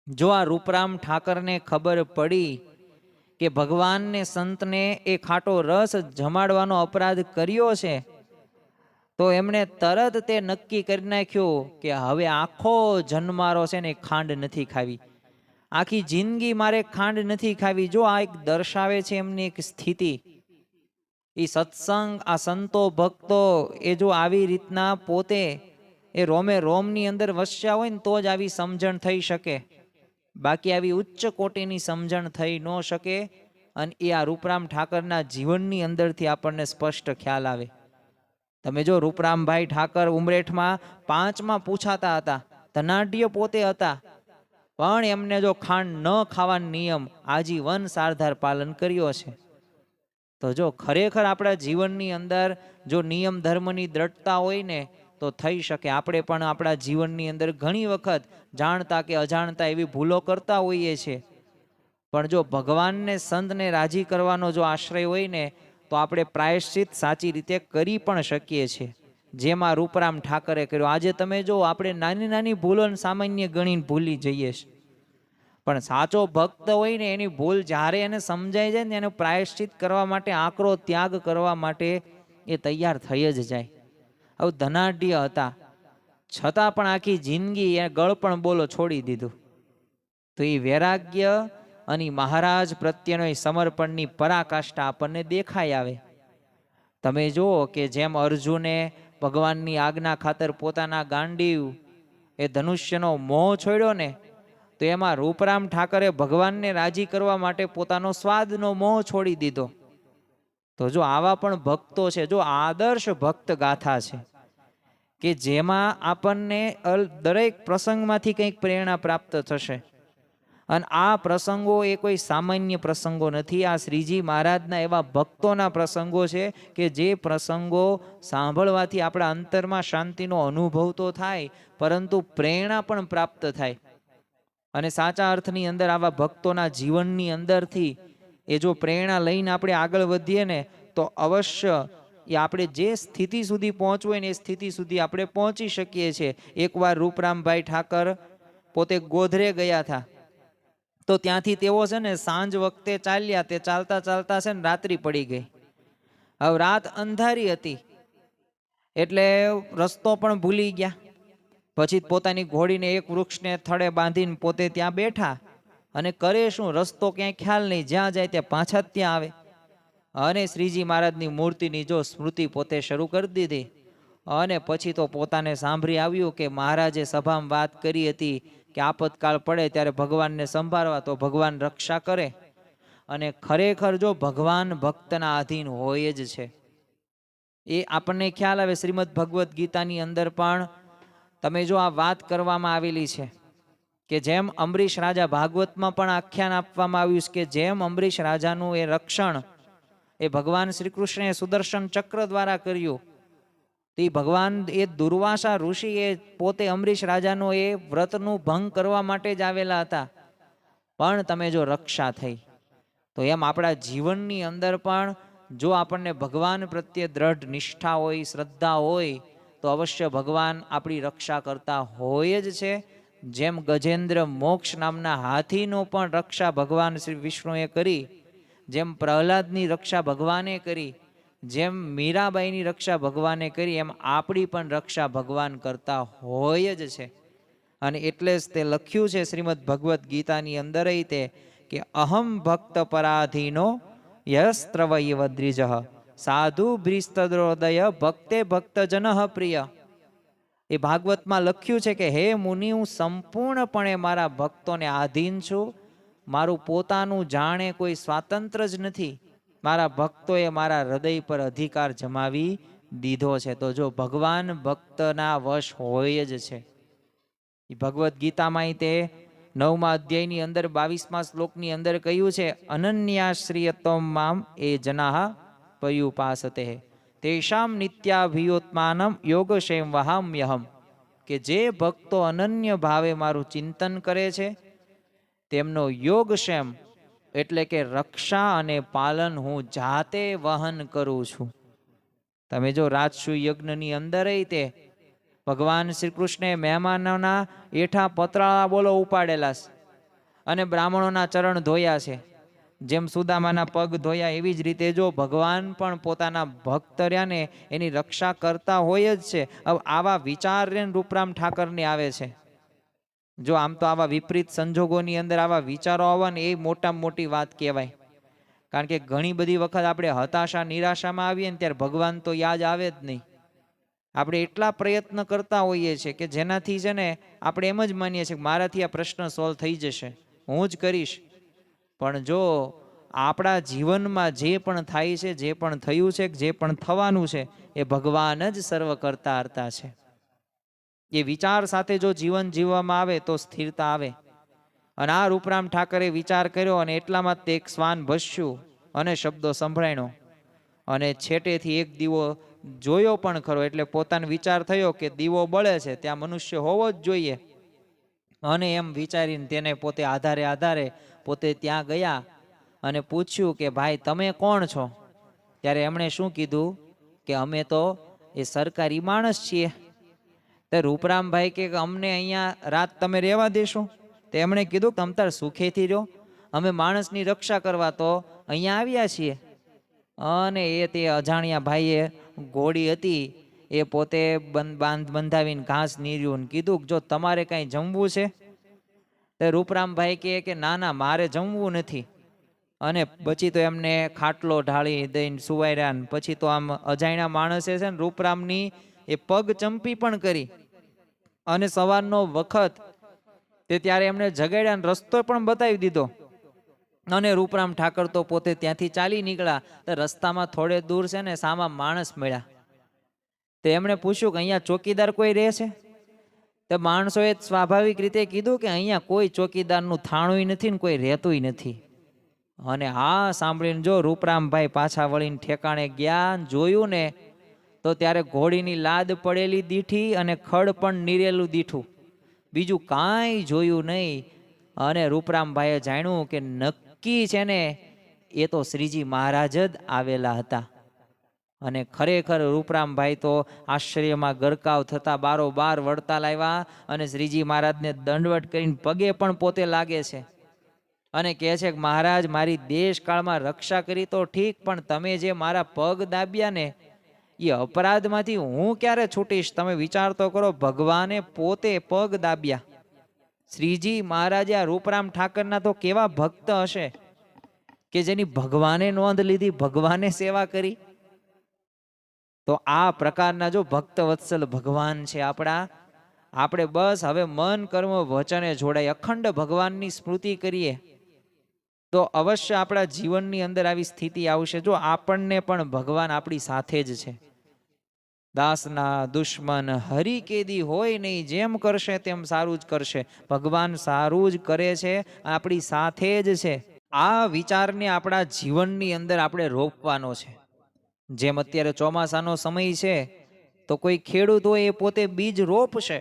જો આ રૂપરામ ઠાકરને ખબર પડી કે ભગવાનને સંતને એ ખાટો રસ જમાડવાનો અપરાધ કર્યો છે, તો એમણે તરત તે નક્કી કરી નાખ્યું કે હવે આખો જન્મારો છે ને ખાંડ નથી ખાવી, આખી જિંદગી મારે ખાંડ નથી ખાવી. જો આ એક દર્શાવે છે એમની એક સ્થિતિ. એ સત્સંગ, આ સંતો ભક્તો એ જો આવી રીતના પોતે એ રોમે રોમની અંદર વસ્યા હોય ને તો જ આવી સમજણ થઈ શકે, બાકી આવી ઉચ્ચ કોટીની સમજણ થઈ ન શકે. અને એ આ રૂપરામ ઠાકરના જીવનની અંદરથી આપણને સ્પષ્ટ ખ્યાલ આવે. તમે જો રૂપરામભાઈ ઠાકર ઉમરેઠમાં 5માં પૂછાતા હતા, ધનાઢ્ય પોતે હતા, પણ એમને જો ખાંડ ન ખાવાનો નિયમ આજીવન સારધાર પાલન કર્યો છે. તો જો ખરેખર આપણા જીવનની અંદર જો નિયમ ધર્મની દ્રઢતા હોય ને તો થઈ શકે. આપણે પણ આપણા જીવનની અંદર ઘણી વખત જાણતા કે અજાણતા એવી ભૂલો કરતા હોઈએ છીએ, પણ જો ભગવાનને સંતને રાજી કરવાનો જો આશ્રય હોય ને તો આપણે પ્રાયશ્ચિત સાચી રીતે કરી પણ શકીએ છીએ, જેમાં રૂપરામ ઠાકરે કર્યું. આજે તમે જો આપણે નાની નાની ભૂલોને સામાન્ય ગણીને ભૂલી જઈએ છીએ, પણ સાચો ભક્ત હોય ને એની ભૂલ જ્યારે એને સમજાઈ જાય ને એને પ્રાયશ્ચિત કરવા માટે, આકરો ત્યાગ કરવા માટે એ તૈયાર થઈ જ જાય. હવે ધનાઢ્ય હતા છતાં પણ આખી જિંદગી એ ગળપણ બોલો છોડી દીધું. તો એ વૈરાગ્ય અને મહારાજ પ્રત્યેનો એ સમર્પણની પરાકાષ્ઠા આપણને દેખાઈ આવે. તમે જુઓ કે જેમ અર્જુને ભગવાનની આજ્ઞા ખાતર પોતાના ગાંડીવ એ ધનુષ્યનો મોહ છોડ્યો ને, તો એમાં રૂપરામ ઠાકરે ભગવાનને રાજી કરવા માટે પોતાનો સ્વાદનો મોહ છોડી દીધો. તો જો આવા પણ ભક્તો છે, જો આદર્શ ભક્ત ગાથા છે કે જેમાં આપણને દરેક પ્રસંગમાંથી કંઈક પ્રેરણા પ્રાપ્ત થશે. અને આ પ્રસંગો એ કોઈ સામાન્ય પ્રસંગો નથી. આ શ્રીજી મહારાજના એવા ભક્તોના પ્રસંગો છે કે જે પ્રસંગો સાંભળવાથી આપણા અંતરમાં શાંતિનો અનુભવ તો થાય, પરંતુ પ્રેરણા પણ પ્રાપ્ત થાય. અને સાચા અર્થની અંદર આવા ભક્તોના જીવનની અંદરથી એ જો પ્રેરણા લઈને આપણે આગળ વધીએ ને, તો અવશ્ય એ આપણે જે સ્થિતિ સુધી પહોંચવું હોય ને એ સ્થિતિ સુધી આપણે પહોંચી શકીએ છીએ. એકવાર રૂપરામભાઈ ઠાકર પોતે ગોધરે ગયા હતા, તો ત્યાંથી તેઓ છે ને સાંજ વખતે ચાલ્યા. તે ચાલતા ચાલતા છે ને રાત્રિ પડી ગઈ. હવે રાત અંધારી હતી એટલે રસ્તો પણ ભૂલી ગયા. પછી પોતાની ઘોડીને એક વૃક્ષને થડે બાંધીને પોતે ત્યાં બેઠા અને કરે શું, રસ્તો ક્યાંય ખ્યાલ નહીં, જ્યાં જાય ત્યાં પાછા જ ત્યાં આવે. અને શ્રીજી મહારાજની મૂર્તિની જો સ્મૃતિ પોતે શરૂ કરી દીધી. અને પછી તો પોતાને સાંભળી આવ્યું કે મહારાજે સભામાં વાત કરી હતી કે આપતકાળ પડે ત્યારે ભગવાનને સંભાળવા, તો ભગવાન રક્ષા કરે. અને ખરેખર જો ભગવાન ભક્તના આધીન હોય જ છે, એ આપણને ખ્યાલ આવે. શ્રીમદ ભગવદ્ ગીતાની અંદર પણ તમે જો આ વાત કરવામાં આવેલી છે કે જેમ અંબરીશ રાજા, ભાગવતમાં પણ આખ્યાન આપવામાં આવ્યું છે કે જેમ અંબરીશ રાજાનું એ રક્ષણ એ ભગવાન શ્રી કૃષ્ણએ સુદર્શન ચક્ર દ્વારા કર્યું. તે ભગવાન એ દુર્વાસા ઋષિ એ પોતે અંબરીશ રાજાનો એ વ્રતનું ભંગ કરવા માટે જ આવેલા હતા, પણ તમે જો રક્ષા થઈ. તો એમ આપણા જીવનની અંદર પણ જો આપણને ભગવાન પ્રત્યે દ્રઢ નિષ્ઠા હોય, શ્રદ્ધા હોય, તો અવશ્ય ભગવાન આપણી રક્ષા કરતા હોય જ છે. જેમ ગજેન્દ્ર મોક્ષ નામના હાથીનો પણ રક્ષા ભગવાન શ્રી વિષ્ણુએ કરી, જેમ પ્રહલાદની રક્ષા ભગવાને કરી, જેમ મીરાબાઈની રક્ષા ભગવાને કરી, એમ આપણી પણ રક્ષા ભગવાન કરતા હોય જ છે. અને એટલે જ તે લખ્યું છે શ્રીમદ ભગવદ્ ગીતાની અંદર તે કે અહમ ભક્ત પરાધીનો યસ્ત્રવયવ દ્વિજ સાધુ ભ્રીસ્તદ્રોદય ભક્તે ભક્તજન પ્રિય. એ ભાગવતમાં લખ્યું છે કે હે મુનિ, હું સંપૂર્ણપણે મારા ભક્તોને આધીન છું. મારું પોતાનું જાણે કોઈ સ્વાતંત્ર જ નથી. મારા ભક્તોએ મારા હૃદય પર અધિકાર જમાવી દીધો છે. તો જો ભગવાન ભક્તના વશ હોય જ છે. ભગવદ્ ગીતામાં તે 9મા અધ્યાયની અંદર 22મા શ્લોકની અંદર કહ્યું છે, અનન્યાશ્રિયતમ મામ એ જનાહ પયુપાસતે તેષામ નિત્યાભિયોત્માનમ યોગક્ષેમ વહામ્યહમ. કે જે ભક્તો અનન્ય ભાવે મારું ચિંતન કરે છે તેમનો યોગક્ષેમ એટલે કે રક્ષા અને પાલન હું જાતે વહન કરું છું. તમે જો રાજસુ યજ્ઞની અંદર તે ભગવાન શ્રી કૃષ્ણે મહેમાનોના એઠા પતરાળા બોલો ઉપાડેલા છે અને બ્રાહ્મણોના ચરણ ધોયા છે. જેમ સુદામાના પગ ધોયા, એવી જ રીતે જો ભગવાન પણ પોતાના ભક્ત રહ્યાને એની રક્ષા કરતા હોય જ છે. હવે આવા વિચાર રૂપરામ ઠાકરને આવે છે. જો આમ તો આવા વિપરીત સંજોગોની અંદર આવા વિચારો આવવા ને એ મોટામાં મોટી વાત કહેવાય. કારણ કે ઘણી બધી વખત આપણે હતાશા નિરાશામાં આવીએ ને ત્યારે ભગવાન તો યાદ આવે જ નહીં. આપણે એટલા પ્રયત્ન કરતા હોઈએ છીએ કે જેનાથી છે ને આપણે એમ જ માનીએ છીએ કે મારાથી આ પ્રશ્ન સોલ્વ થઈ જશે, હું જ કરીશ. પણ જો આપણા જીવનમાં જે પણ થાય છે, જે પણ થયું છે, જે પણ થવાનું છે, એ ભગવાન જ સર્વ કરતા હરતા છે. એ વિચાર સાથે જો જીવન જીવવામાં આવે તો સ્થિરતા આવે. અને આ રૂપરામ ઠાકરે વિચાર કર્યો અને એટલામાં તે એક શ્વાન ભસ્યું અને શબ્દો સંભળાણો અને છેટેથી એક દીવો જોયો પણ ખરો. એટલે પોતાનો વિચાર થયો કે દીવો બળે છે ત્યાં મનુષ્ય હોવો જ જોઈએ. અને એમ વિચારીને તેને પોતે આધારે પોતે ત્યાં ગયા અને પૂછ્યું કે ભાઈ તમે કોણ છો? ત્યારે એમણે શું કીધું કે અમે તો એ સરકારી માણસ છીએ. તો રૂપરામભાઈ કે અમને અહીંયા રાત તમે રહેવા દેશો? તો એમણે કીધું કે તમ તાર સુખેથી રહ્યો, અમે માણસની રક્ષા કરવા તો અહીંયા આવ્યા છીએ. અને એ તે અજાણ્યા ભાઈએ ઘોડી હતી એ પોતે બંધાવીને ઘાસ નીર્યું ને કીધું કે જો તમારે કાંઈ જમવું છે? તો રૂપરામભાઈ કે ના ના મારે જમવું નથી. અને પછી તો એમને ખાટલો ઢાળી દઈને સુવાર્યા ને પછી તો આમ અજાણ્યા માણસે છે ને રૂપરામની એ પગ ચંપી પણ કરી. અને સવારનો વખત તે ત્યારે એમને જગાડ્યા ને રસ્તો પણ બતાવી દીધો. અને રૂપરામ ઠાકર તો પોતે ત્યાંથી ચાલી નીકળ્યા. તો રસ્તામાં થોડે દૂર છે ને સામા માણસ મળ્યા. તો એમણે પૂછ્યું કે અહીંયા ચોકીદાર કોઈ રહે છે? તો માણસોએ સ્વાભાવિક રીતે કીધું કે અહીંયા કોઈ ચોકીદારનું થાણું નથી ને કોઈ રહેતું નથી. અને હા સાંભળીને જો રૂપરામભાઈ પાછા વળીને ઠેકાણે ગયા જોયું ને તો ત્યારે ઘોડીની લાદ પડેલી દીઠી અને ખડ પણ નીરેલું દીઠું, બીજું કાંઈ જોયું નહીં. અને રૂપરામભાઈએ જાણ્યું કે નક્કી છે ને એ તો શ્રીજી મહારાજ જ આવેલા હતા. અને ખરેખર રૂપરામભાઈ તો આશ્ચર્યમાં ગરકાવ થતા બારોબાર વળતા લાવ્યા અને શ્રીજી મહારાજને દંડવટ કરીને પગે પણ પોતે લાગે છે અને કહે છે કે મહારાજ મારી દેશકાળમાં રક્ષા કરી તો ઠીક, પણ તમે જે મારા પગ દાબ્યા ને એ અપરાધમાંથી હું ક્યારે છૂટીશ? તમે વિચાર તો કરો, ભગવાને પોતે પગ દાબ્યા. શ્રીજી મહારાજે આ રૂપરામ ઠાકરના તો કેવા ભક્ત હશે કે જેની ભગવાને નોંધ લીધી, ભગવાને સેવા કરી. તો આ પ્રકારના જો ભક્ત વત્સલ ભગવાન છે આપણા. આપણે બસ હવે મન કર્મ વચને જોડાય, અખંડ ભગવાનની સ્મૃતિ કરીએ તો અવશ્ય આપણા જીવનની અંદર આવી સ્થિતિ આવશે. જો આપણને પણ ભગવાન આપણી સાથે જ છે. દાસના દુશ્મન હરિ કેદી હોય નહીં, જેમ કરશે તેમ સારું જ કરશે. ભગવાન સારું જ કરે છે, આપણી સાથે જ છે. આ વિચારને આપણા જીવનની અંદર આપણે રોપવાનો છે. જેમ અત્યારે ચોમાસાનો સમય છે તો કોઈ ખેડૂત હોય એ પોતે બીજ રોપશે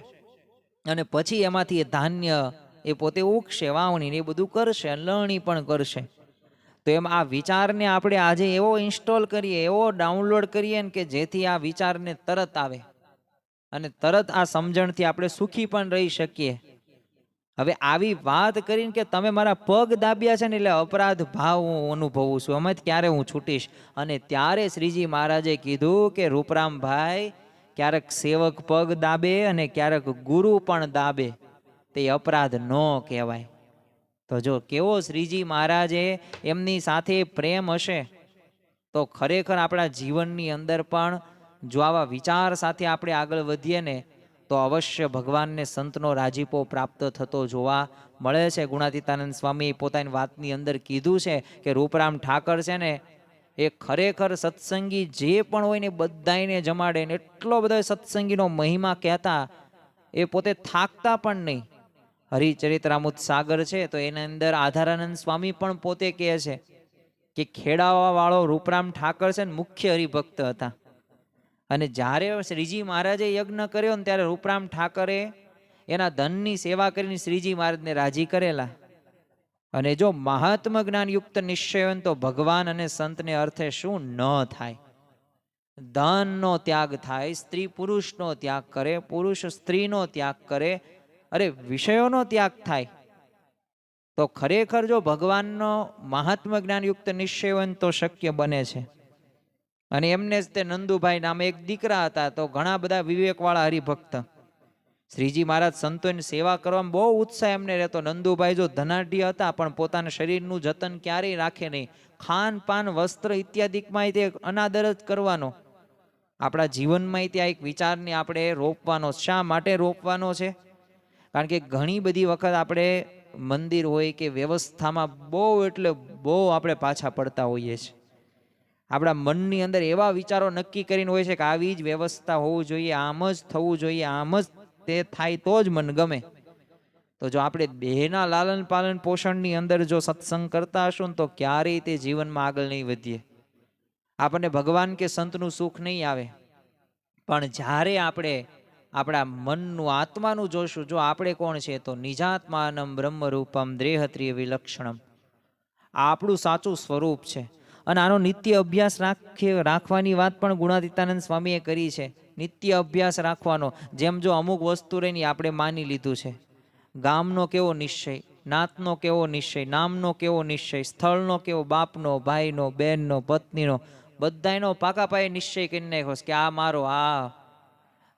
અને પછી એમાંથી એ ધાન્ય એ પોતે ઉગશે, વાવણી એ બધું કરશે, લણણી પણ કરશે. તો એમ આ વિચારને આપણે આજે એવો ઇન્સ્ટોલ કરીએ, એવો ડાઉનલોડ કરીએ કે જેથી આ વિચારને તરત આવે અને તરત આ સમજણથી આપણે સુખી પણ રહી શકીએ. હવે આવી વાત કરીને કે તમે મારા પગ દાબ્યા છે ને એટલે અપરાધ ભાવ હું અનુભવું છું, એમાંથી ક્યારે હું છૂટીશ? અને ત્યારે શ્રીજી મહારાજે કીધું કે રૂપરામભાઈ, ક્યારેક સેવક પગ દાબે અને ક્યારેક ગુરુ પણ દાબે, તે અપરાધ ન કહેવાય. તો જો કેવો શ્રીજી મહારાજે એમની સાથે પ્રેમ હશે તો ખરેખર આપણા જીવનની અંદર પણ જો આવા વિચાર સાથે આપણે આગળ વધીએ ને તો અવશ્ય ભગવાનને સંતનો રાજીપો પ્રાપ્ત થતો જોવા મળે છે. ગુણાતીતાનંદ સ્વામી પોતાની વાતની અંદર કીધું છે કે રૂપરામ ઠાકર છે ને એ ખરેખર સત્સંગી જે પણ હોય ને બધાને જમાડે ને એટલો બધો સત્સંગીનો મહિમા કહેતા, એ પોતે થાકતા પણ નહીં. હરિચરિત્રામૃત સાગર છે તો એના અંદર આધારાનંદ સ્વામી પણ પોતે કહે છે કે ખેડાવા વાળો રૂપરામ ઠાકર છે ને મુખ્ય હરિભક્ત હતા. અને જ્યારે શ્રીજી મહારાજે યજ્ઞ કર્યો ને ત્યારે રૂપરામ ઠાકરે એના ધનની સેવા કરીને શ્રીજી મહારાજને રાજી કરેલા. અને જો મહાત્મ જ્ઞાન યુક્ત નિશ્ચય હોય તો ભગવાન અને સંતને અર્થે શું ન થાય? ધનનો ત્યાગ થાય, સ્ત્રી પુરુષનો ત્યાગ કરે, પુરુષ સ્ત્રીનો ત્યાગ કરે, અરે વિષયોનો ત્યાગ થાય. તો ખરેખર જો ભગવાનનો મહાત્મ જ્ઞાન યુક્ત નિશ્ચય હોય તો શક્ય બને છે. અને એમને જ તે નંદુભાઈ નામે એક દીકરા હતા. તો ઘણા બધા વિવેકવાળા હરિભક્ત, શ્રીજી મહારાજ સંતોની સેવા કરવામાં બહુ ઉત્સાહ એમને રહેતો. નંદુભાઈ જો ધનાઢ્ય હતા પણ પોતાના શરીરનું જતન ક્યારેય રાખે નહીં. ખાન પાન વસ્ત્ર ઇત્યાદિકમાં તે અનાદર જ કરવાનો. આપણા જીવનમાં ત્યાં એક વિચારને આપણે રોપવાનો. શા માટે રોપવાનો છે? કારણ કે ઘણી બધી વખત આપણે મંદિર હોય કે વ્યવસ્થામાં બહુ એટલે બહુ આપણે પાછા પડતા હોઈએ છીએ. આપણા મનની અંદર એવા વિચારો નક્કી કરીને હોય છે કે આવી જ વ્યવસ્થા હોવું જોઈએ, આમ જ થવું જોઈએ, આમ જ તે થાય તો જ મન ગમે. તો જો આપણે દેહના લાલન પાલન પોષણની અંદર જો સત્સંગ કરતા હશું ને તો ક્યારેય તે જીવનમાં આગળ નહીં વધીએ. આપણને ભગવાન કે સંતનું સુખ નહીં આવે. પણ જ્યારે આપણે આપણા મનનું આત્માનું જોશું, જો આપણે કોણ છે તો નિજાત્માનમ બ્રહ્મરૂપમ દ્રેહત્રિય વિલક્ષણમ, આપણું સાચું સ્વરૂપ છે. અને આનો નિત્ય અભ્યાસ રાખવાની વાત પણ ગુણાતીતાનંદ સ્વામીએ કરી છે. નિત્ય અભ્યાસ રાખવાનો. જેમ જો અમુક વસ્તુ રહીને આપણે માની લીધું છે, ગામનો કેવો નિશ્ચય, નાતનો કેવો નિશ્ચય, નામનો કેવો નિશ્ચય, સ્થળનો કેવો, બાપનો, ભાઈનો, બહેનનો, પત્નીનો, બધાયનો પાકા પાયે નિશ્ચય કરી નાખ્યો કે આ મારો.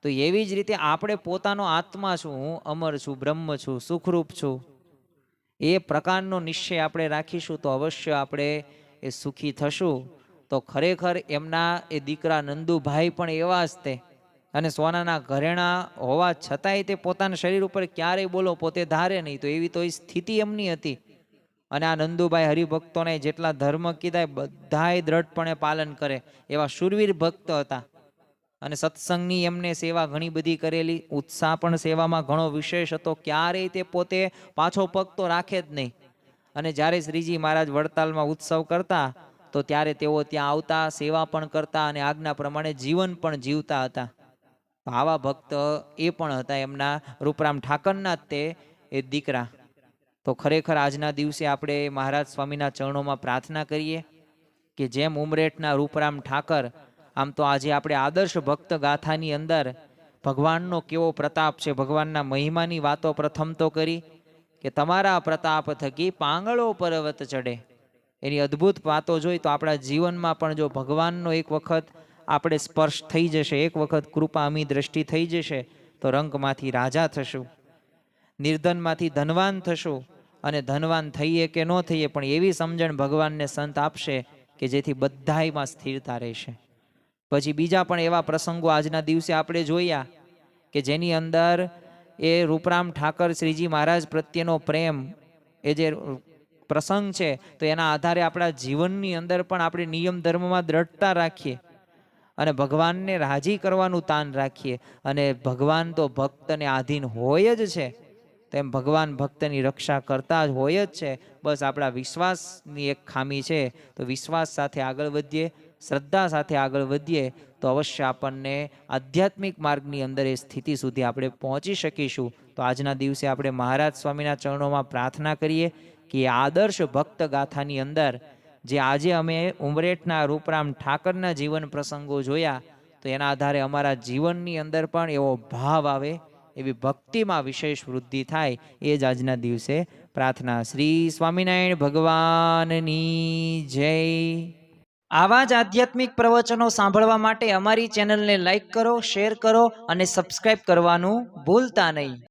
તો એવી જ રીતે આપણે પોતાનો આત્મા છું, હું અમર છું, બ્રહ્મ છું, સુખરૂપ છું, એ પ્રકારનો નિશ્ચય આપણે રાખીશું તો અવશ્ય આપણે એ સુખી થશું. તો ખરેખર એમના એ દીકરા નંદુભાઈ પણ એવા જ તે, અને સોનાના ઘરેણા હોવા છતાંય તે પોતાના શરીર ઉપર ક્યારેય બોલો પોતે ધારે નહીં. તો એવી તો એ સ્થિતિ એમની હતી. અને આ નંદુભાઈ હરિભક્તોને જેટલા ધર્મ કીધા બધાય દ્રઢપણે પાલન કરે એવા શૂરવીર ભક્ત હતા. અને સત્સંગની એમને સેવા ઘણી બધી કરેલી, ઉત્સાહ પણ સેવામાં ઘણો વિશેષ હતો. ક્યારેય તે પોતે પાછો પગ તો રાખે જ નહીં. અને જ્યારે શ્રીજી મહારાજ વડતાલમાં ઉત્સવ કરતા તો ત્યારે તેઓ ત્યાં આવતા, સેવા પણ કરતા અને આજ્ઞા પ્રમાણે જીવન પણ જીવતા હતા. આવા ભક્ત એ પણ હતા, એમના રૂપરામ ઠાકરના જ તે એ દીકરા. તો ખરેખર આજના દિવસે આપણે મહારાજ સ્વામીના ચરણોમાં પ્રાર્થના કરીએ કે જેમ ઉમરેઠના રૂપરામ ઠાકર, આમ તો આજે આપણે આદર્શ ભક્ત ગાથાની અંદર ભગવાનનો કેવો પ્રતાપ છે, ભગવાનના મહિમાની વાતો પ્રથમ તો કરી કે તમારા પ્રતાપ થકી પાંગળો પર્વત ચડે. એની અદ્ભુત વાતો જોઈ તો આપણા જીવનમાં પણ જો ભગવાનનો એક વખત આપણે સ્પર્શ થઈ જશે, એક વખત કૃપામી દ્રષ્ટિ થઈ જશે તો રંકમાંથી રાજા થશું, નિર્ધનમાંથી ધનવાન થશું. અને ધનવાન થઈએ કે ન થઈએ પણ એવી સમજણ ભગવાનને સંત આપશે કે જેથી બધાયમાં સ્થિરતા રહેશે. પછી બીજા પણ એવા પ્રસંગો આજના દિવસે આપણે જોયા કે જેની અંદર એ રૂપરામ ઠાકર શ્રીજી મહારાજ પ્રત્યેનો પ્રેમ, એ જે પ્રસંગ છે તો એના આધારે આપણા જીવનની અંદર પણ આપણે નિયમ ધર્મમાં દ્રઢતા રાખીએ અને ભગવાનને રાજી કરવાનું તાન રાખીએ. અને ભગવાન તો ભક્તને આધીન હોય જ છે, તેમ ભગવાન ભક્તની રક્ષા કરતા જ હોય જ છે. બસ આપણા વિશ્વાસની એક ખામી છે. તો વિશ્વાસ સાથે આગળ વધીએ, શ્રદ્ધા સાથે આગળ વધીએ તો અવશ્ય આપણને આધ્યાત્મિક માર્ગની અંદર એ સ્થિતિ સુધી આપણે પહોંચી શકીશું. તો આજના દિવસે આપણે મહારાજ સ્વામીના ચરણોમાં પ્રાર્થના કરીએ કે આદર્શ ભક્ત ગાથાની અંદર જે આજે અમે ઉમરેઠના રૂપરામ ઠાકરના જીવન પ્રસંગો જોયા તો એના આધારે અમારા જીવનની અંદર પણ એવો ભાવ આવે, એવી ભક્તિમાં વિશેષ વૃદ્ધિ થાય, એ જ આજના દિવસે પ્રાર્થના. શ્રી સ્વામિનારાયણ ભગવાનની જય. આવા જ આધ્યાત્મિક પ્રવચનો સાંભળવા માટે અમારી ચેનલને લાઈક કરો, શેર કરો અને સબસ્ક્રાઇબ કરવાનું ભૂલતા નહીં.